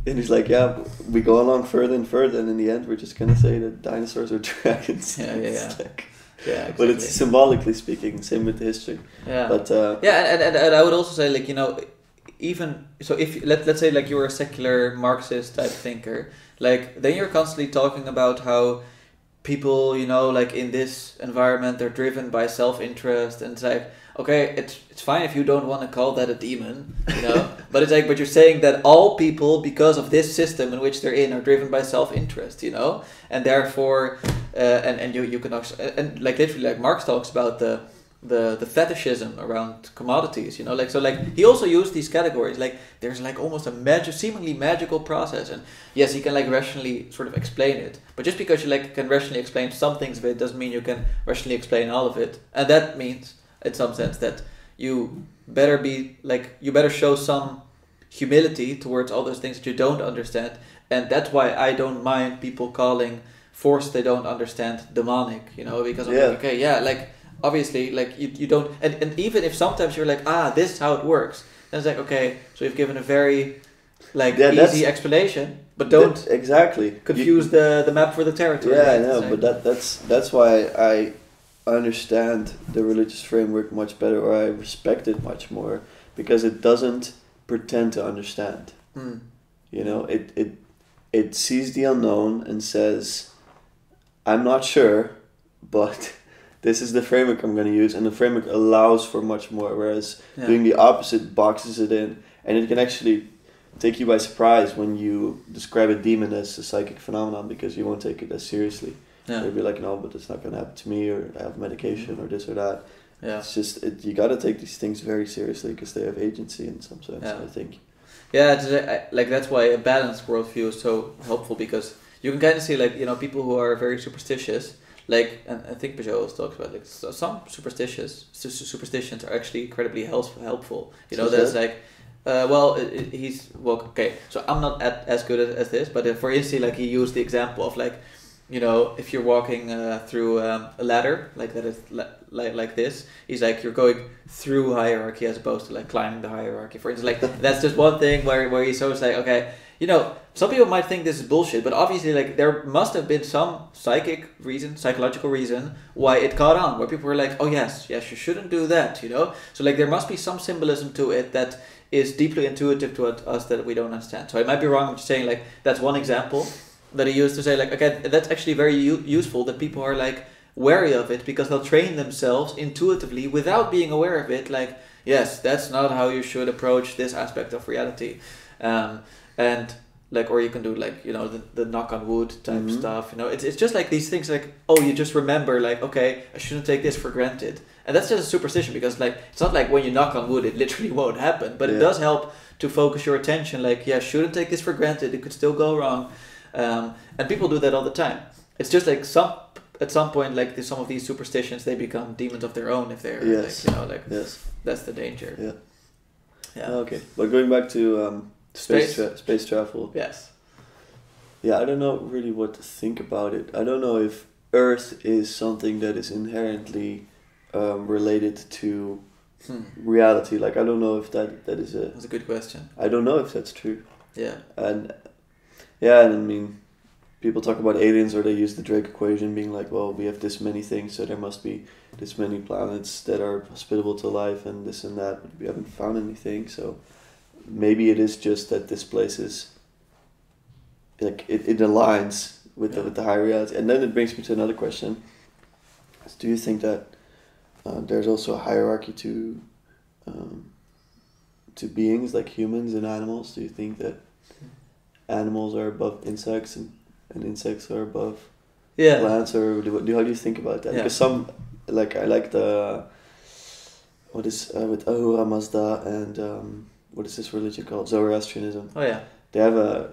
and he's like, yeah, we go along further and further, and in the end we're just gonna say that dinosaurs are dragons. Yeah. Exactly. But it's symbolically speaking, same with the history. Yeah. But and I would also say, like, you know, even so, if let's say like you're a secular Marxist type thinker, like then you're constantly talking about how people, you know, like in this environment they're driven by self-interest, and it's like, okay, it's fine if you don't want to call that a demon, you know, but it's like, but you're saying that all people, because of this system in which they're in, are driven by self-interest, you know, and therefore and you can also, and like literally like Marx talks about the fetishism around commodities, you know, like, so like he also used these categories, like there's like almost a seemingly magical process, and yes, he can like rationally sort of explain it, but just because you like can rationally explain some things of it doesn't mean you can rationally explain all of it. And that means in some sense that you better show some humility towards all those things that you don't understand. And that's why I don't mind people calling force they don't understand demonic, you know, because I'm like, okay, yeah, like obviously, like you don't, and even if sometimes you're like, this is how it works, then it's like, okay, so you've given a very like easy explanation, but don't exactly confuse the map for the territory. Yeah, right? I know, but that's why I understand the religious framework much better, or I respect it much more, because it doesn't pretend to understand. You know, it sees the unknown and says, I'm not sure, but this is the framework I'm going to use, and the framework allows for much more, whereas doing the opposite boxes it in, and it can actually take you by surprise when you describe a demon as a psychic phenomenon, because you won't take it as seriously. They'll be like, no, but it's not going to happen to me, or I have medication, or this or that. It's just, you got to take these things very seriously, because they have agency in some sense, I think. Yeah, like that's why a balanced worldview is so helpful, because you can kind of see, like, you know, people who are very superstitious, like, and I think Peugeot also talks about, like, some superstitions are actually incredibly helpful. You know, there's like, okay, so I'm not as good as this, but for instance, like, he used the example of, like, you know, if you're walking through a ladder, like that is like this, he's like, you're going through hierarchy as opposed to like climbing the hierarchy. For instance, like that's just one thing where he's always like, okay, you know, some people might think this is bullshit, but obviously, like, there must have been some psychological reason why it caught on, where people were like, oh yes, you shouldn't do that, you know. So like there must be some symbolism to it that is deeply intuitive to us that we don't understand. So I might be wrong, I'm just saying, like, that's one example that he used to say, like, okay, that's actually very useful, that people are like wary of it, because they'll train themselves intuitively without being aware of it, like, yes, that's not how you should approach this aspect of reality, and like, or you can do, like, you know, the knock on wood type stuff, you know, it's just like these things, like, oh, you just remember, like, okay, I shouldn't take this for granted, and that's just a superstition, because like it's not like when you knock on wood it literally won't happen, but it does help to focus your attention, like, shouldn't take this for granted, it could still go wrong. And people do that all the time. It's just like at some point, like some of these superstitions, they become demons of their own if they're like, you know, like, that's the danger. Yeah. Okay, but going back to space travel. Yes. Yeah, I don't know really what to think about it. I don't know if Earth is something that is inherently related to reality. Like, I don't know if that is a... That's a good question. I don't know if that's true. Yeah. And I mean, people talk about aliens, or they use the Drake equation, being like, well, we have this many things, so there must be this many planets that are hospitable to life, and this and that, but we haven't found anything, so maybe it is just that this place is, like, it aligns with the higher reality. And then it brings me to another question. Do you think that there's also a hierarchy to beings like humans and animals. Do you think that animals are above insects and insects are above plants, or how do you think about that? Because some, like I like the what is with Ahura Mazda and what is this religion called? Zoroastrianism. Oh yeah. They have a,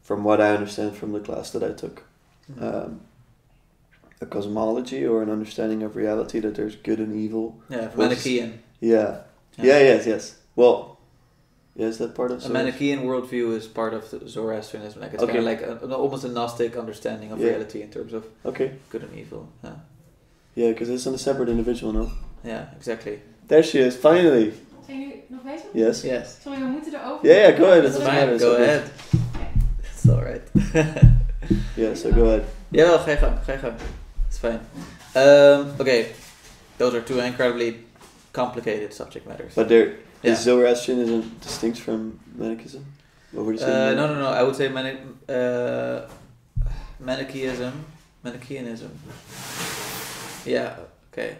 from what I understand from the class that I took, a cosmology or an understanding of reality, that there's good and evil. Yeah, Manichaean. Yes. Well, is that part of a Manichaean worldview is part of the Zoroastrianism. Like it's kind of like almost a Gnostic understanding of reality in terms of good and evil. Yeah, because it's a separate individual, no? Yeah, exactly. There she is, finally. Zijn jullie nog bezig? Yes. Sorry, we moeten erover. Yeah, go ahead. It's fine. Go ahead. It's alright. Yeah, so go ahead. Yeah, ga je gang. It's fine. Okay, those are two incredibly complicated subject matters. But is Zoroastrianism distinct from Manichaeism? What would you say? No. I would say Manichaeanism. Yeah. Okay.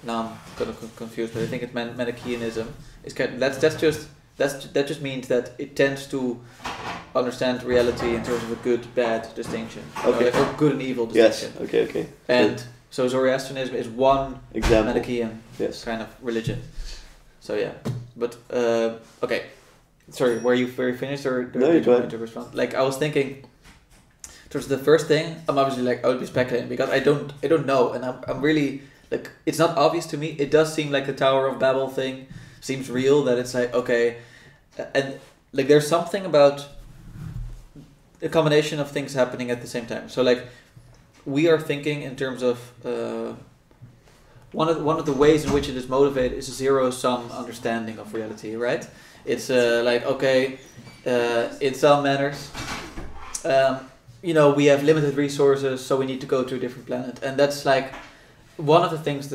Now I'm kind of confused, but I think it's Manichaeanism. It's that just means that it tends to understand reality in terms of a good-bad distinction, or good and evil distinction. Yes. Okay. And so Zoroastrianism is one example. Manichaean kind of religion. So yeah, but okay. Sorry, were you very finished or no, did you want ahead. to respond? Like I was thinking, towards the first thing, I'm obviously like I would be speculating because I don't know, and I'm really like it's not obvious to me. It does seem like the Tower of Babel thing seems real. That it's like okay, and like there's something about a combination of things happening at the same time. So like we are thinking in terms of one of the ways in which it is motivated is a zero-sum understanding of reality, right? It's like okay, in some manners, we have limited resources, so we need to go to a different planet, and that's like one of the things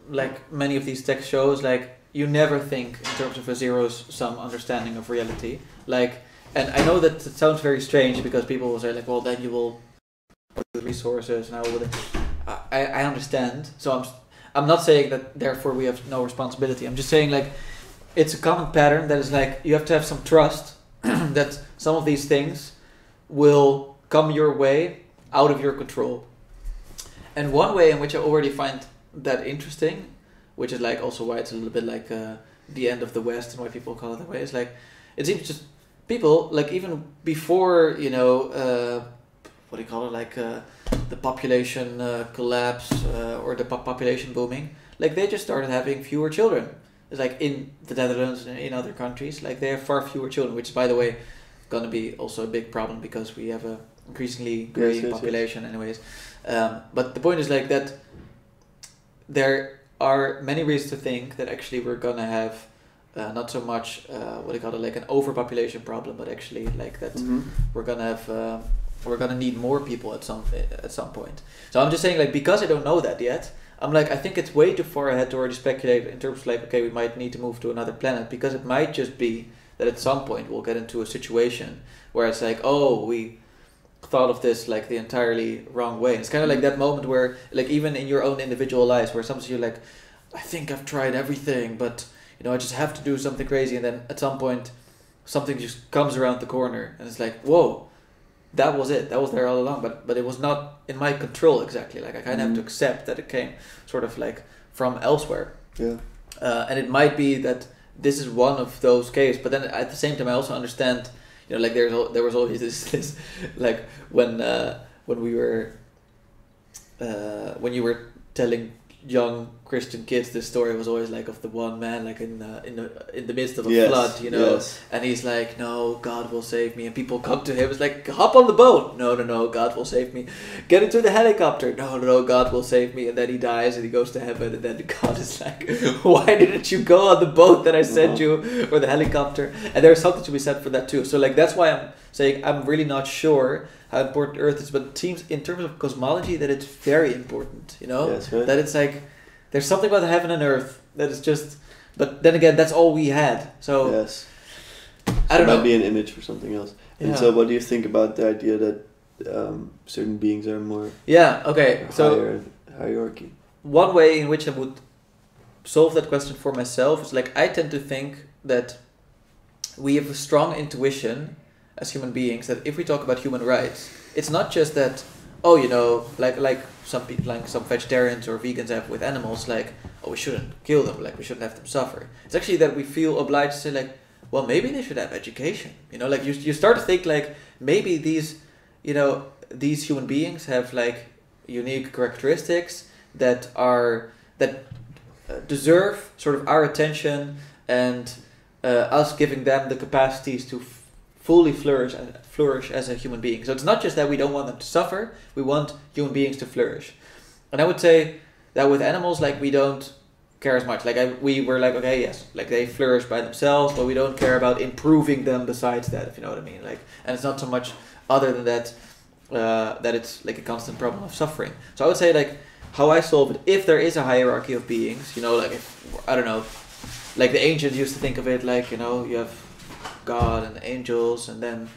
like many of these tech shows, like you never think in terms of a zero-sum understanding of reality, like. And I know that it sounds very strange because people will say like, well, then you will the resources and how will I understand. So I'm not saying that therefore we have no responsibility. I'm just saying like it's a common pattern that is like you have to have some trust that some of these things will come your way out of your control. And one way in which I already find that interesting, which is like also why it's a little bit like the end of the West and why people call it that way, is like it seems just people, like even before, what do you call it, like the population collapse or the population booming, like they just started having fewer children. It's like in the Netherlands and in other countries, like they have far fewer children, which is, by the way, going to be also a big problem because we have a increasingly graying population anyways. But the point is like that there are many reasons to think that actually we're going to have not so much what do you call it, like an overpopulation problem, but actually like that we're gonna need more people at some point. So I'm just saying like because I don't know that yet, I'm like I think it's way too far ahead to already speculate in terms of like okay we might need to move to another planet, because it might just be that at some point we'll get into a situation where it's like oh we thought of this like the entirely wrong way. And it's kind of like that moment where like even in your own individual lives where sometimes you're like I think I've tried everything but I just have to do something crazy, and then at some point something just comes around the corner and it's like, whoa, that was it. That was there all along, but it was not in my control exactly. Like I kind of have to accept that it came sort of like from elsewhere. Yeah. And it might be that this is one of those cases, but then at the same time I also understand, like there was always this like when we were when you were telling young Christian kids this story was always like of the one man like in the midst of a flood, and he's like, no, God will save me, and people come to him, it's like, hop on the boat, no, God will save me, get into the helicopter, no, God will save me, and then he dies and he goes to heaven, and then God is like, why didn't you go on the boat that I sent you, or the helicopter? And there's something to be said for that too. So like that's why I'm saying I'm really not sure how important Earth is, but it seems in terms of cosmology that it's very important, Yes, right. that it's like there's something about heaven and earth that is just, but then again that's all we had, so yes, I don't know. It might be an image for something else. And so what do you think about the idea that certain beings are more higher hierarchy? one way in which I would solve that question for myself is like I tend to think that we have a strong intuition as human beings that if we talk about human rights, it's not just that, oh, you know, like some people, like some vegetarians or vegans have with animals, like, oh, we shouldn't kill them, like we shouldn't have them suffer. It's actually that we feel obliged to say like, well, maybe they should have education. You know, like you start to think like maybe these, you know, these human beings have like unique characteristics that deserve sort of our attention and us giving them the capacities to fully flourish as a human being. So it's not just that we don't want them to suffer, we want human beings to flourish. And I would say that with animals, like we don't care as much. Like we were like, okay, yes, like they flourish by themselves, but we don't care about improving them besides that, if you know what I mean. Like, and it's not so much other than that, that it's like a constant problem of suffering. So I would say like how I solve it, if there is a hierarchy of beings, you know, like if, I don't know, like the ancients used to think of it like, you know, you have God and angels and then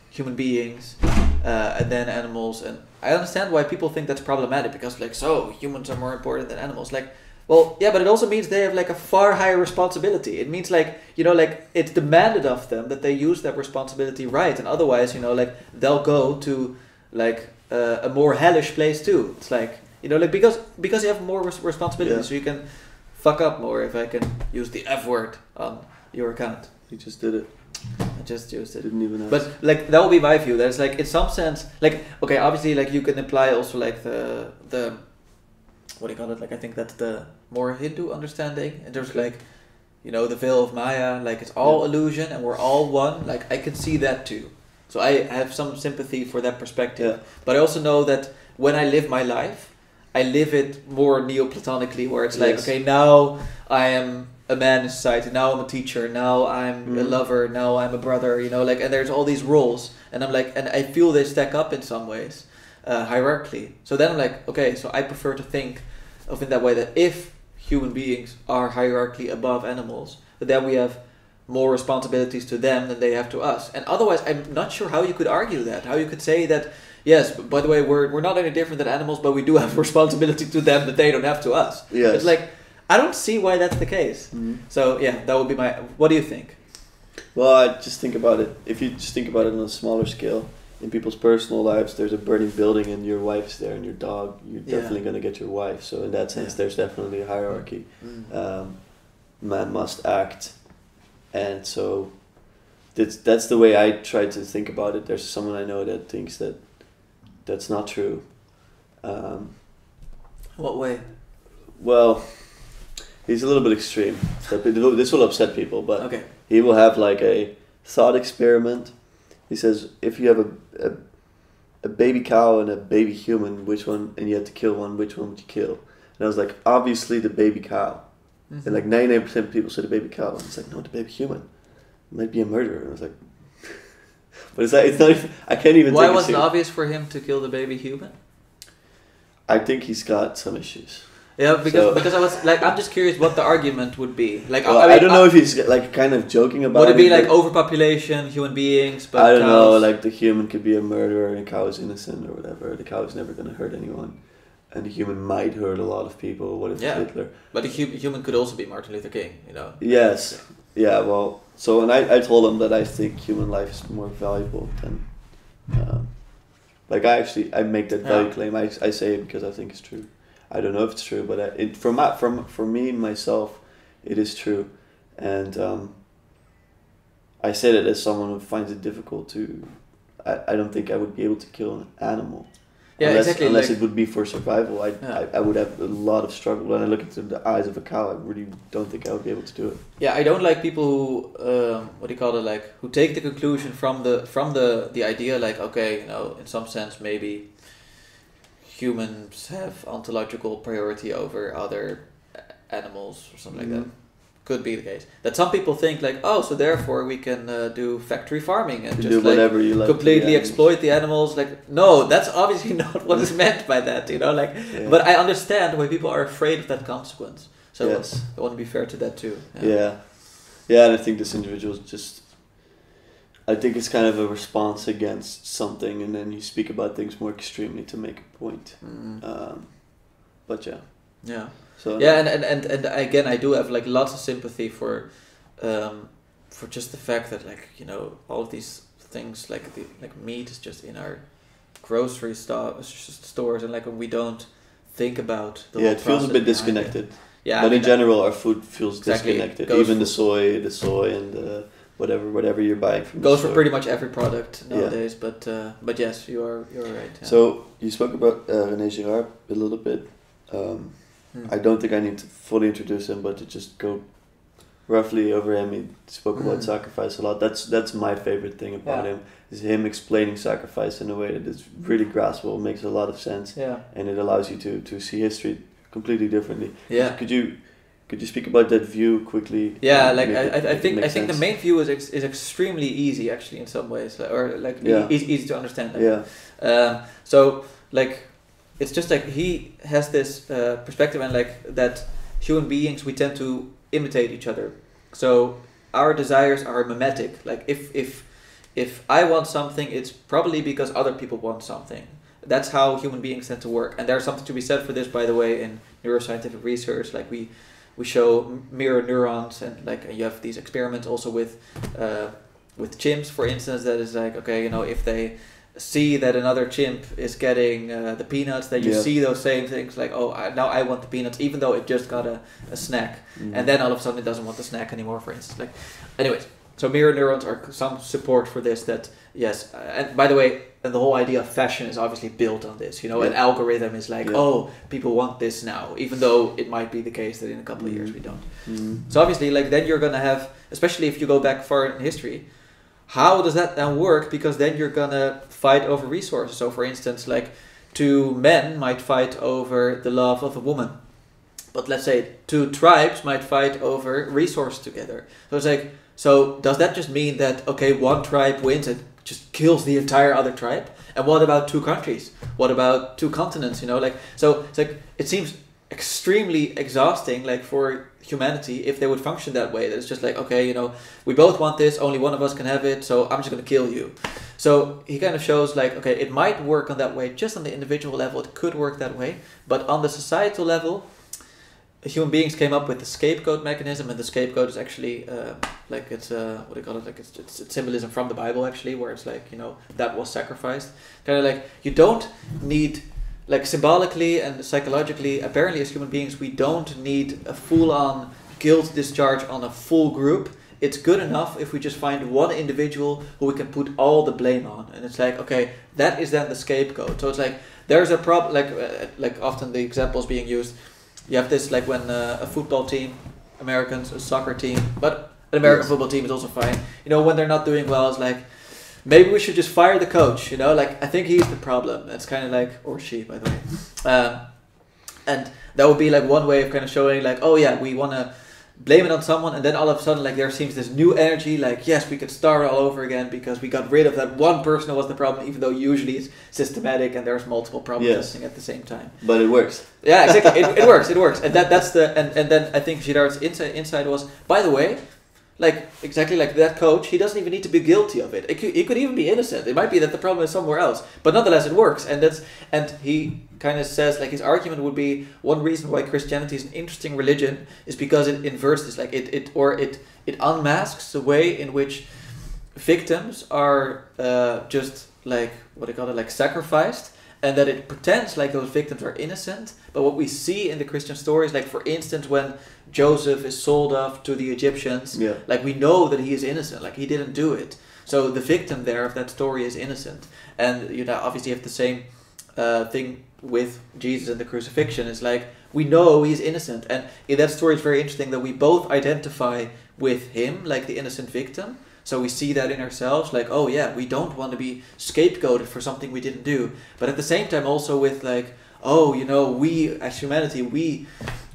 human beings and then animals. And I understand why people think that's problematic because like, so humans are more important than animals. Like, well, yeah, but it also means they have like a far higher responsibility. It means like, you know, like it's demanded of them that they use that responsibility right. And otherwise, you know, like they'll go to like a more hellish place too. It's like, you know, like because you have more responsibility, so you can fuck up more, if I can use the F word on your account. You just did it. I just used it. Didn't even ask. But like that would be my view. There's like in some sense, like okay, obviously like you can imply also like the what do you call it? Like I think that's the more Hindu understanding. And there's like, you know, the veil of Maya, like it's all illusion and we're all one. Like I can see that too. So I have some sympathy for that perspective. Yeah. But I also know that when I live my life, I live it more Neoplatonically, where it's like, okay, now I am a man in society, now I'm a teacher, now I'm a lover, now I'm a brother, you know, like, and there's all these roles, and I'm like, and I feel they stack up in some ways, hierarchically. So then I'm like, okay, so I prefer to think of it that way, that if human beings are hierarchically above animals, that then we have more responsibilities to them than they have to us. And otherwise, I'm not sure how you could argue that, how you could say that, yes, by the way, we're not any different than animals, but we do have responsibility to them that they don't have to us. Yes. It's like, I don't see why that's the case. Mm-hmm. So, yeah, that would be my... What do you think? Well, I just think about it. If you just think about it on a smaller scale, in people's personal lives, there's a burning building and your wife's there and your dog, you're definitely going to get your wife. So in that sense, there's definitely a hierarchy. Mm-hmm. Man must act. And so that's the way I try to think about it. There's someone I know that thinks that that's not true. What way? Well, he's a little bit extreme. So this will upset people, but okay. He will have like a thought experiment. He says, if you have a baby cow and a baby human, which one, and you had to kill one, which one would you kill? And I was like, obviously the baby cow. Mm-hmm. And like 99% of people say the baby cow. And it's like, no, the baby human. It might be a murderer. And I was like, but it's not even, I can't even. Why was it obvious for him to kill the baby human? I think he's got some issues. Yeah, because I was like, I'm just curious what the argument would be. Like, well, I don't know if he's like kind of joking about it. Would it be like overpopulation, human beings? But I don't know. Like the human could be a murderer and the cow is innocent or whatever. The cow is never going to hurt anyone, and the human might hurt a lot of people. What if it's Hitler? But the human could also be Martin Luther King. You know. Yes. Yeah. Well. So and I told him that I think human life is more valuable than. Like I make that value claim. I say it because I think it's true. I don't know if it's true, but for me myself, it is true, and I say that as someone who finds it difficult to. I don't think I would be able to kill an animal. Yeah, exactly. Unless it would be for survival, I would have a lot of struggle. When I look into the eyes of a cow, I really don't think I would be able to do it. Yeah, I don't like people who what do you call it? Like who take the conclusion from the idea, like okay, you know, in some sense maybe humans have ontological priority over other animals or something like that. Could be the case. That some people think like, oh, so therefore we can do factory farming and just do whatever you like, completely exploit the animals. Like, no, that's obviously not what is meant by that, you know. Like, but I understand why people are afraid of that consequence. So I want to be fair to that too. Yeah, and I think this individual is just. I think it's kind of a response against something, and then you speak about things more extremely to make a point. Mm-hmm. But yeah. Yeah. So Yeah, and again, I do have like lots of sympathy for just the fact that like, you know, all of these things like like meat is just in our grocery stores, and like we don't think about the whole it feels a process bit behind it. disconnected. Yeah, But I mean, in general, our food feels exactly, disconnected. goes Even for- the soy, and the whatever you're buying from. goes the for store. pretty much every product nowadays. But yes, you're right. Yeah. So you spoke about René Girard a little bit. I don't think I need to fully introduce him, but to just go roughly over him. He spoke about sacrifice a lot. That's my favorite thing about him, is him explaining sacrifice in a way that is really graspable, makes a lot of sense, and it allows you to see history completely differently. Yeah. Could you speak about that view quickly? Yeah, like I think the main view is extremely easy actually in some ways, or like easy to understand. Like. So like it's just like he has this perspective, and like that human beings, we tend to imitate each other. So our desires are mimetic. Like if I want something, it's probably because other people want something. That's how human beings tend to work. And there's something to be said for this, by the way, in neuroscientific research. Like we show mirror neurons, and like you have these experiments also with chimps, for instance, that is like, okay, you know, if they see that another chimp is getting the peanuts, that you see those same things, like, oh, now I want the peanuts, even though it just got a snack. And then all of a sudden it doesn't want the snack anymore, for instance. Like, anyways, so mirror neurons are some support for this, that yes, and by the way, the whole idea of fashion is obviously built on this, you know. An algorithm is like, oh, people want this now, even though it might be the case that in a couple of years we don't. So obviously, like, then you're gonna have, especially if you go back far in history, how does that then work? Because then you're gonna fight over resources. So for instance, like, two men might fight over the love of a woman, but let's say two tribes might fight over resources together. So it's like, so does that just mean that, okay, one tribe wins and just kills the entire other tribe? And what about two countries? What about two continents? You know, like, so it's like, it seems extremely exhausting, like, for humanity if they would function that way. That it's just like, okay, you know, we both want this, only one of us can have it, so I'm just gonna kill you. So he kind of shows like, okay, it might work on that way, just on the individual level it could work that way, but on the societal level, human beings came up with the scapegoat mechanism, and the scapegoat is actually like, it's what do you call it, like it's symbolism from the Bible actually, where it's like, you know, that was sacrificed. Kind of like, you don't need, like, symbolically and psychologically, apparently as human beings, we don't need a full-on guilt discharge on a full group. It's good enough if we just find one individual who we can put all the blame on. And it's like, okay, that is then the scapegoat. So it's like, there's a problem, like often the examples being used, you have this, like, when a football team, Americans, a soccer team, but an American football team is also fine. You know, when they're not doing well, it's like, maybe we should just fire the coach, you know, like, I think he's the problem. It's kind of like, or she, by the way. And that would be like one way of kind of showing like, oh yeah, we want to blame it on someone, and then all of a sudden, like, there seems this new energy, like, yes, we could start all over again because we got rid of that one person who was the problem, even though usually it's systematic and there's multiple problems happening at the same time. But it works. Yeah, exactly. It works. And that's the, and then I think Girard's insight was, by the way, like, exactly like that coach, he doesn't even need to be guilty of it. He could even be innocent. It might be that the problem is somewhere else, but nonetheless it works. And he kind of says, like, his argument would be, one reason why Christianity is an interesting religion is because it inverts this, like, it unmasks the way in which victims are just, like, what do you call it, like, sacrificed, and that it pretends like those victims are innocent. But what we see in the Christian stories, like, for instance, when Joseph is sold off to the Egyptians, like, we know that he is innocent, like, he didn't do it. So the victim there of that story is innocent. And, you know, obviously you have the same thing with Jesus and the crucifixion. It's like, we know he's innocent. And in that story, it's very interesting that we both identify with him, like the innocent victim. So we see that in ourselves, like, oh yeah, we don't want to be scapegoated for something we didn't do. But at the same time also with, like, oh, you know, we as humanity, we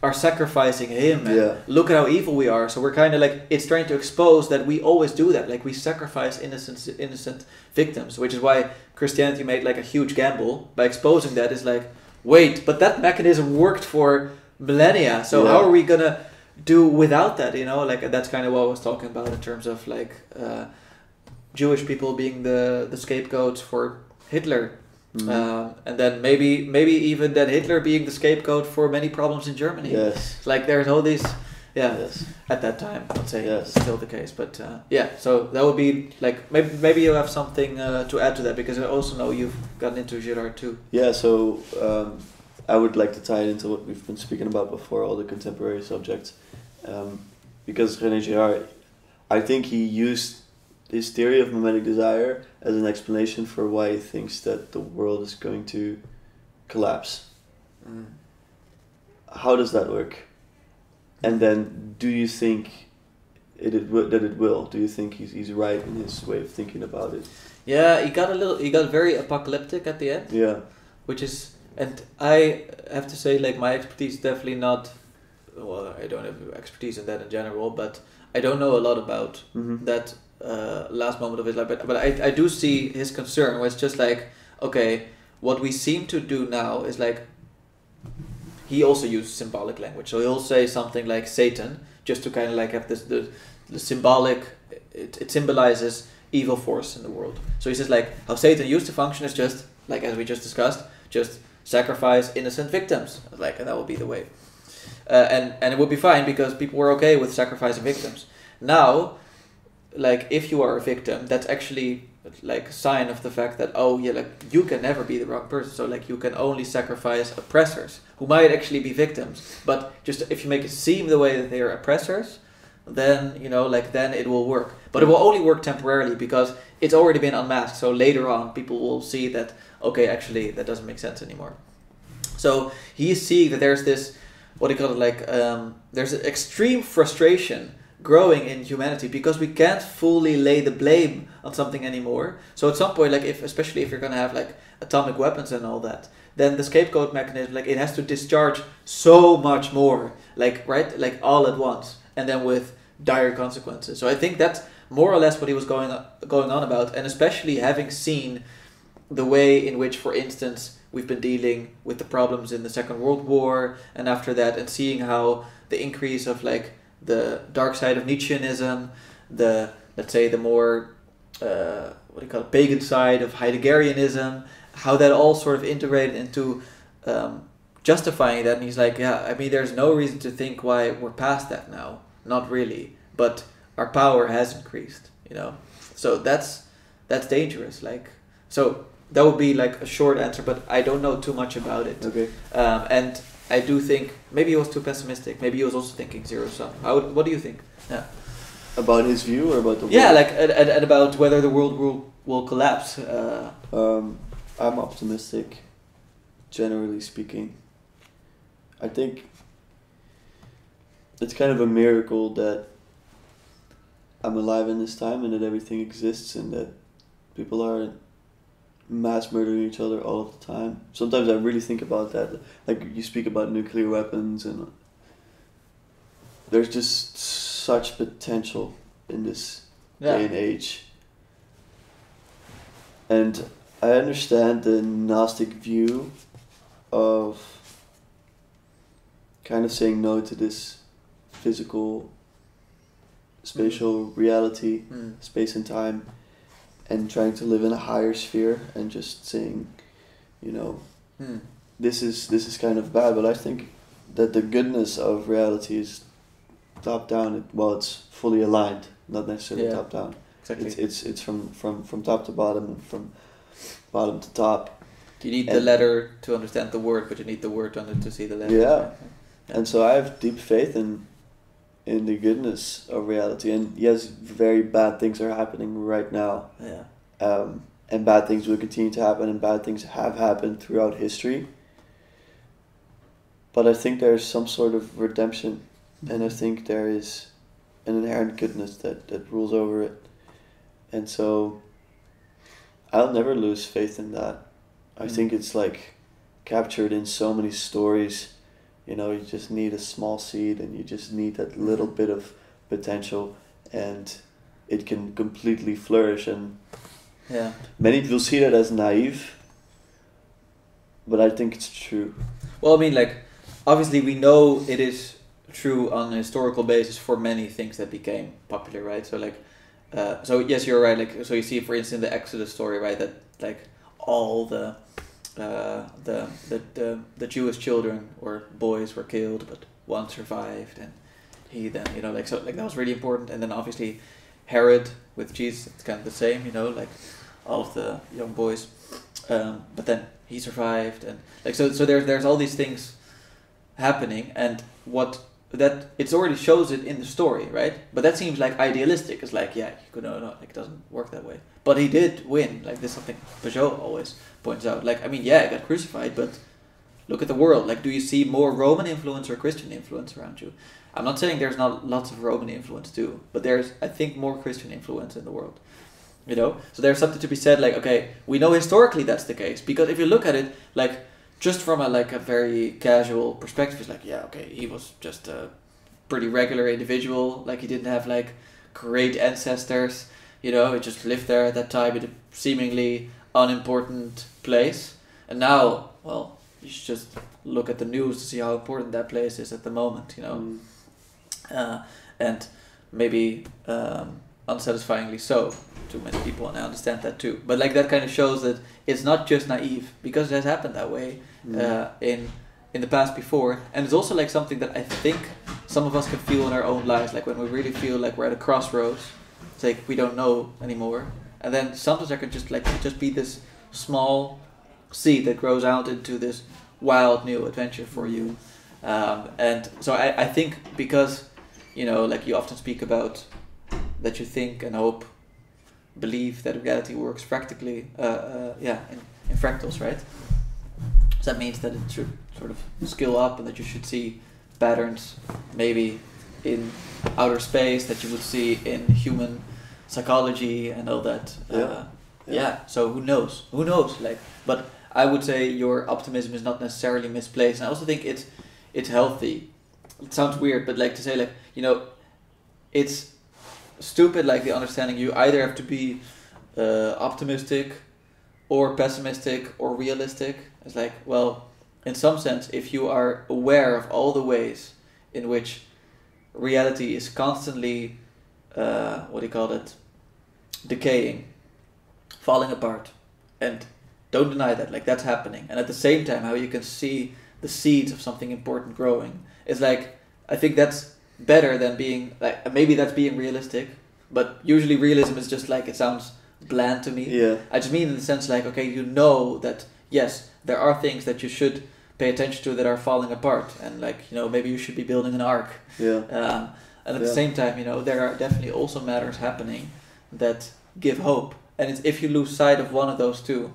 are sacrificing him, and look at how evil we are. So we're kind of like, it's trying to expose that we always do that, like, we sacrifice innocent victims, which is why Christianity made, like, a huge gamble by exposing that. Is like, wait, but that mechanism worked for millennia, so how are we gonna do without that, you know? Like, that's kind of what I was talking about in terms of, like, Jewish people being the scapegoats for Hitler. And then maybe even then Hitler being the scapegoat for many problems in Germany. Yes. Like there's all these, Yes. at that time, I'd say Yes. it's still the case. But so that would be like maybe you have something to add to that, because I also know you've gotten into Girard too. Yeah, so I would like to tie it into what we've been speaking about before, all the contemporary subjects. Because René Girard, I think he used his theory of mimetic desire as an explanation for why he thinks that the world is going to collapse. How does that work? And then, do you think that it will? Do you think he's right in his way of thinking about it? Yeah, he got very apocalyptic at the end. Yeah. Which is, and I have to say, like, my expertise is definitely not, well, I don't have expertise in that in general, but I don't know a lot about that last moment of his life. But I do see his concern, where it's just like, okay, what we seem to do now is like, he also uses symbolic language. So he'll say something like Satan, just to kind of like have this, the symbolic, it symbolizes evil force in the world. So he says like, how Satan used to function is just, like as we just discussed, just sacrifice innocent victims. Like, and that will be the way. And it would be fine because people were okay with sacrificing victims. Now, like if you are a victim, that's actually like a sign of the fact that, oh yeah, like you can never be the wrong person. So like you can only sacrifice oppressors who might actually be victims. But just if you make it seem the way that they are oppressors, then, you know, like then it will work. But it will only work temporarily because it's already been unmasked. So later on, people will see that, okay, actually that doesn't make sense anymore. So he's seeing that there's this, what do you call it, like there's an extreme frustration growing in humanity because we can't fully lay the blame on something anymore. So at some point, like especially if you're gonna have like atomic weapons and all that, then the scapegoat mechanism, like it has to discharge so much more, like right, like all at once, and then with dire consequences. So I think that's more or less what he was going on about, and especially having seen the way in which, for instance, we've been dealing with the problems in the Second World War, and after that, and seeing how the increase of like the dark side of Nietzscheanism, the, let's say, the more what do you call it, pagan side of Heideggerianism, how that all sort of integrated into justifying that. And he's like, yeah, I mean, there's no reason to think why we're past that now. Not really, but our power has increased, you know. So that's dangerous. Like, so that would be like a short answer, but I don't know too much about it. Okay. And I do think maybe he was too pessimistic. Maybe he was also thinking zero sum. What do you think? Yeah. About his view or about the world? Yeah, like and about whether the world will collapse. I'm optimistic, generally speaking. I think it's kind of a miracle that I'm alive in this time and that everything exists and that people are mass murdering each other all of the time. Sometimes I really think about that. Like you speak about nuclear weapons, and there's just such potential in this day and age. And I understand the Gnostic view of kind of saying no to this physical, spatial reality, space and time, and trying to live in a higher sphere and just saying, you know, this is kind of bad. But I think that the goodness of reality is top down. It's fully aligned, not necessarily top down. Exactly. It's from top to bottom and from bottom to top. You need the letter to understand the word, but you need the word to see the letter. Yeah. And so I have deep faith in the goodness of reality. And yes, very bad things are happening right now. Yeah. And bad things will continue to happen, and bad things have happened throughout history. But I think there's some sort of redemption, and I think there is an inherent goodness that rules over it. And so I'll never lose faith in that. I think it's like captured in so many stories. You know, you just need a small seed and you just need that little bit of potential, and it can completely flourish. And many people see that as naive, but I think it's true. Well, I mean, like, obviously we know it is true on a historical basis for many things that became popular, right? So like, so yes, you're right. Like, so you see, for instance, the Exodus story, right? That like all the the Jewish children or boys were killed, but one survived, and he then so that was really important. And then obviously Herod with Jesus, it's kind of the same, like all of the young boys, but then he survived, and so there's all these things happening, and what that it already shows it in the story, right? But that seems like idealistic. It's like, yeah, you could no, it doesn't work that way. But he did win. Like, this is something Peugeot always points out. Like, I mean, yeah, he got crucified, but look at the world. Like, do you see more Roman influence or Christian influence around you? I'm not saying there's not lots of Roman influence too, but there's, I think, more Christian influence in the world. So there's something to be said. Like, okay, we know historically that's the case, because if you look at it, like, just from a very casual perspective, it's like, yeah, okay, he was just a pretty regular individual. Like, he didn't have like great ancestors, he just lived there at that time in a seemingly unimportant place. And now, well, you should just look at the news to see how important that place is at the moment, and maybe unsatisfyingly so to many people, and I understand that too. But like, that kind of shows that it's not just naive, because it has happened that way in the past before. And it's also like something that I think some of us can feel in our own lives, like when we really feel like we're at a crossroads. It's like we don't know anymore, and then sometimes there can just be this small seed that grows out into this wild new adventure for you. And so I think, because like you often speak about that you think and hope, believe that reality works practically in fractals, right? So that means that it should sort of scale up, and that you should see patterns maybe in outer space that you would see in human psychology and all that. So who knows, like, but I would say your optimism is not necessarily misplaced. And I also think it's healthy. It sounds weird, but like to say, like, it's stupid, like the understanding you either have to be optimistic or pessimistic or realistic. It's like, well, in some sense, if you are aware of all the ways in which reality is constantly decaying, falling apart, and don't deny that, like, that's happening, and at the same time how you can see the seeds of something important growing, is like, I think that's better than being like, maybe that's being realistic, but usually realism is just like, it sounds bland to me. I just mean in the sense, like, okay, that yes, there are things that you should pay attention to that are falling apart, and like, maybe you should be building an ark, and at the same time, there are definitely also matters happening that give hope, and it's, if you lose sight of one of those two,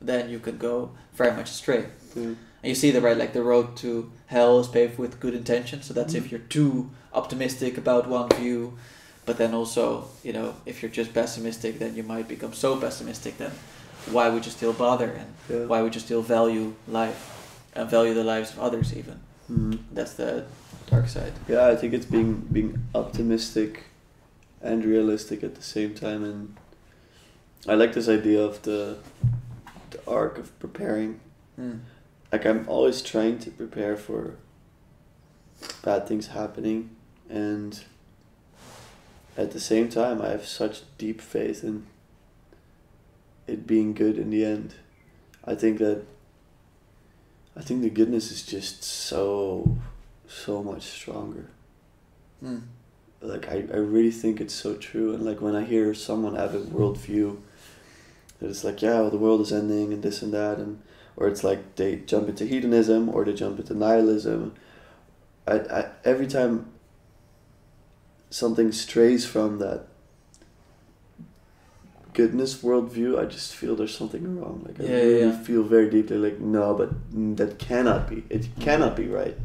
then you can go very much astray. And you see that, right, like the road to hell is paved with good intentions, so that's if you're too optimistic about one view. But then also, if you're just pessimistic, then you might become so pessimistic, then why would you still bother, and why would you still value life and value the lives of others even? That's the dark side. Yeah, I think it's being optimistic and realistic at the same time, and I like this idea of the arc of preparing. Like, I'm always trying to prepare for bad things happening, and at the same time I have such deep faith in it being good in the end. I think the goodness is just so much stronger. Like, I really think it's so true. And like, when I hear someone have a worldview that it's like, yeah, well, the world is ending and this and that, and or it's like they jump into hedonism or they jump into nihilism, I every time something strays from that goodness worldview, I just feel there's something wrong. Like, I really feel very deeply like, no, but that cannot be. It cannot be right.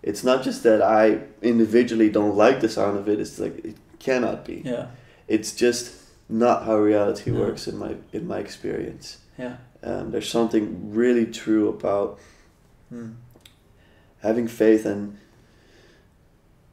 It's not just that I individually don't like the sound of it. It's like, it cannot be. It's just not how reality works in my experience. There's something really true about having faith, and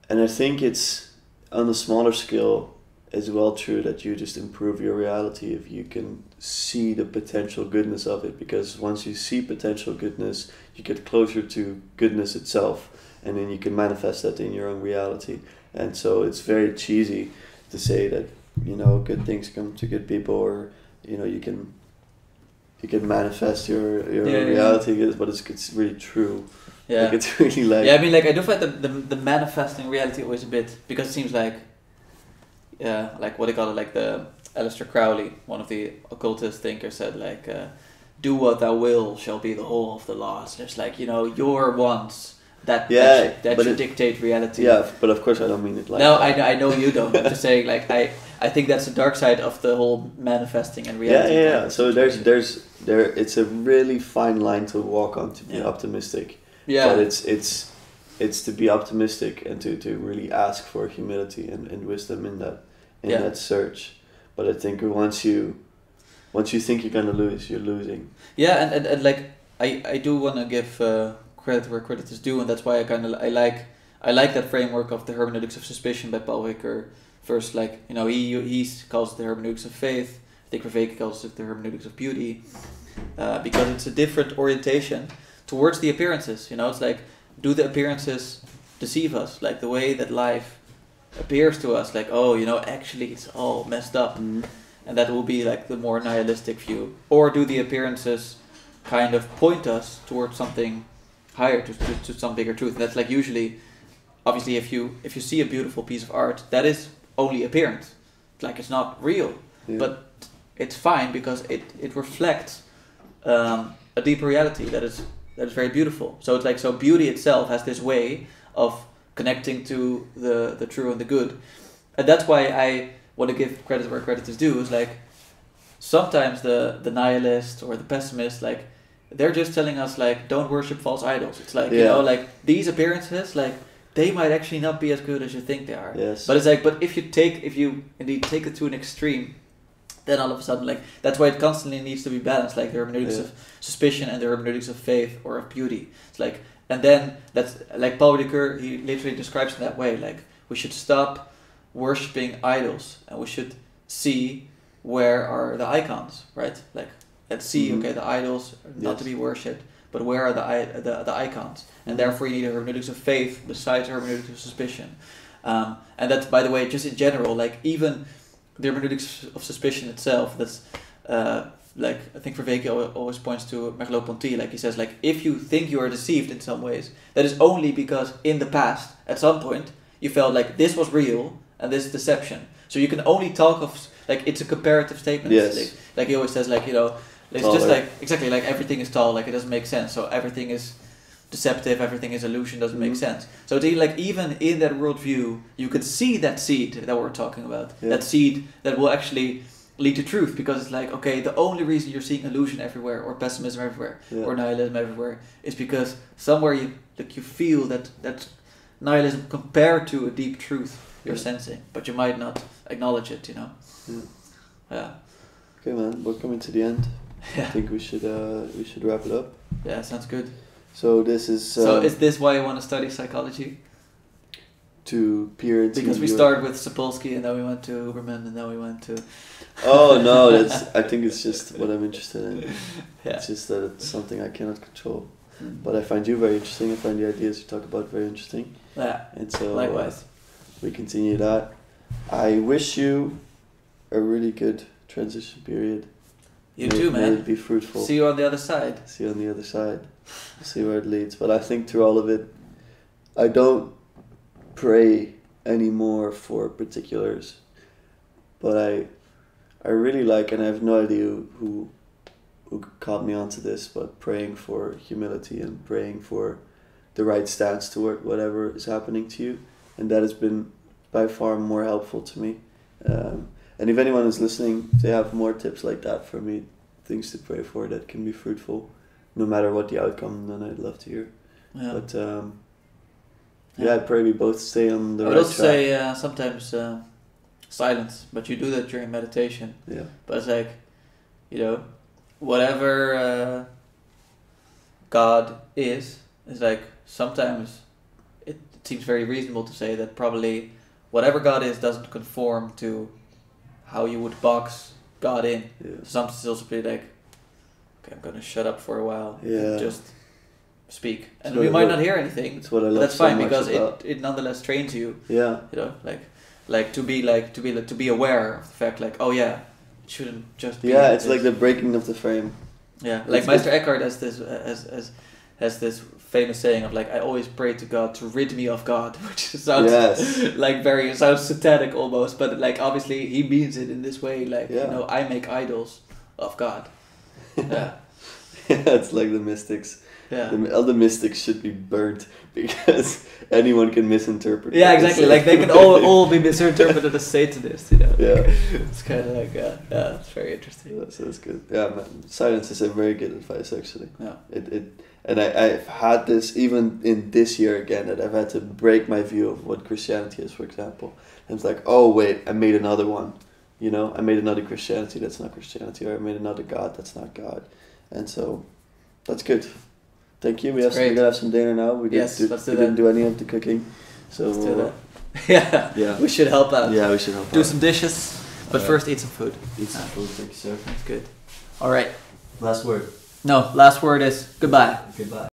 I think it's on a smaller scale as well true that you just improve your reality if you can see the potential goodness of it, because once you see potential goodness, you get closer to goodness itself, and then you can manifest that in your own reality. And so it's very cheesy to say that, good things come to good people, or you can you can manifest your Yeah, reality, but it's really true. Yeah. Like it's really like. Yeah, I mean, like I do find the manifesting reality always a bit, because it seems like, yeah, like what they call it, like the Aleister Crowley, one of the occultist thinkers, said like, "Do what thou will shall be the whole of the laws." There's like, you know, your wants that should dictate reality. Yeah, but of course I don't mean it like. No, that. I know you don't. I'm just saying, like I think that's the dark side of the whole manifesting and reality. Yeah. So it's a really fine line to walk on to be optimistic. Yeah. But it's to be optimistic and to really ask for humility and wisdom in that search. But I think once you think you're gonna lose, you're losing. Yeah, and like I do want to give credit where credit is due, and that's why I like that framework of the hermeneutics of suspicion by Paul Ricoeur. First, like, you know, he calls it the hermeneutics of faith. I think Vervaeke calls it the hermeneutics of beauty, because it's a different orientation towards the appearances. You know, it's like, do the appearances deceive us? Like the way that life appears to us, like, oh, you know, actually it's all messed up. Mm-hmm. And that will be like the more nihilistic view. Or do the appearances kind of point us towards something higher, to some bigger truth? And that's like usually, obviously, if you see a beautiful piece of art, that is only appearance. Like it's not real. Yeah. But it's fine because it reflects a deeper reality that is very beautiful. So it's like, so beauty itself has this way of connecting to the true and the good. And that's why I want to give credit where credit is due. Is like, sometimes the nihilist or the pessimist, like, they're just telling us like, don't worship false idols. It's like, you know, like these appearances, like, they might actually not be as good as you think they are. Yes. But it's like, but if you indeed take it to an extreme, then all of a sudden, like, that's why it constantly needs to be balanced, like the hermeneutics of suspicion and the hermeneutics of faith or of beauty. It's like, and then that's like Paul Ricoeur, he literally describes it that way, like, we should stop worshipping idols and we should see where are the icons, right? Like, let's see, okay, the idols are not to be worshipped, but where are the icons? And therefore you need a hermeneutics of faith besides a hermeneutics of suspicion. And that's, by the way, just in general, like, even the hermeneutics of suspicion itself, that's like, I think Vervaeke always points to Merleau-Ponty, like he says, like, if you think you are deceived in some ways, that is only because in the past, at some point, you felt like this was real and this is deception. So you can only talk of, like, it's a comparative statement. Yes. Like he always says, like, you know, it's just like, exactly, like everything is tall, like it doesn't make sense. So everything is deceptive, everything is illusion, doesn't make sense. So it's like, even in that worldview, you could see that seed that we're talking about. Yeah. That seed that will actually lead to truth, because it's like, okay, the only reason you're seeing illusion everywhere or pessimism everywhere or nihilism everywhere is because somewhere you feel that nihilism compared to a deep truth you're sensing, but you might not acknowledge it, you know. Yeah. Okay, man, we're coming to the end. Yeah. I think we should wrap it up. Yeah, sounds good. So this is. So is this why you want to study psychology? To peer into. Because we started with Sapolsky and then we went to Huberman and then we went to. Oh no! I think it's just what I'm interested in. Yeah. It's just that it's something I cannot control. But I find you very interesting. I find the ideas you talk about very interesting. Yeah. And so likewise. We continue that. I wish you a really good transition period. You too, man. May it be fruitful. See you on the other side. See you on the other side. See where it leads. But I think through all of it, I don't pray anymore for particulars. But I really like, and I have no idea who caught me onto this, but praying for humility and praying for the right stance toward whatever is happening to you. And that has been by far more helpful to me. And if anyone is listening, if they have more tips like that for me, things to pray for that can be fruitful, no matter what the outcome, then I'd love to hear. Yeah. But I pray we both stay on the right track. I would also say sometimes silence, but you do that during meditation. Yeah. But it's like, you know, whatever God is like, sometimes it seems very reasonable to say that probably whatever God is doesn't conform to how you would box God in. Yeah. Sometimes it's also be like, okay, I'm gonna shut up for a while. Yeah. And just speak, and we might not hear anything. That's what I love. That's fine, because it nonetheless trains you. Yeah. You know, to be aware of the fact, like, oh yeah, it shouldn't just be. Yeah, it's like the breaking of the frame. Yeah, like Meister Eckhart has this famous saying of like, I always pray to God to rid me of God, which sounds like sounds satanic almost, but like obviously he means it in this way, like I make idols of God. Yeah. It's like the mystics. Yeah. All the mystics should be burnt because anyone can misinterpret. Yeah, exactly. Like they can all be misinterpreted as Satanists, Yeah. It's kind of like it's very interesting. That's good. Yeah, man, silence is a very good advice actually. Yeah. And I've had this even in this year again, that I've had to break my view of what Christianity is, for example. And it's like, oh wait, I made another one. I made another Christianity that's not Christianity, or I made another God that's not God. And so that's good. Thank you. We're gonna have some dinner now. We didn't do any of the cooking, so let's do that. Yeah. We should help out. Yeah, we should help. Do some dishes, but first eat some food. Eat some food. Thank you, sir. That's good. All right. Last word. No, last word is goodbye. Goodbye.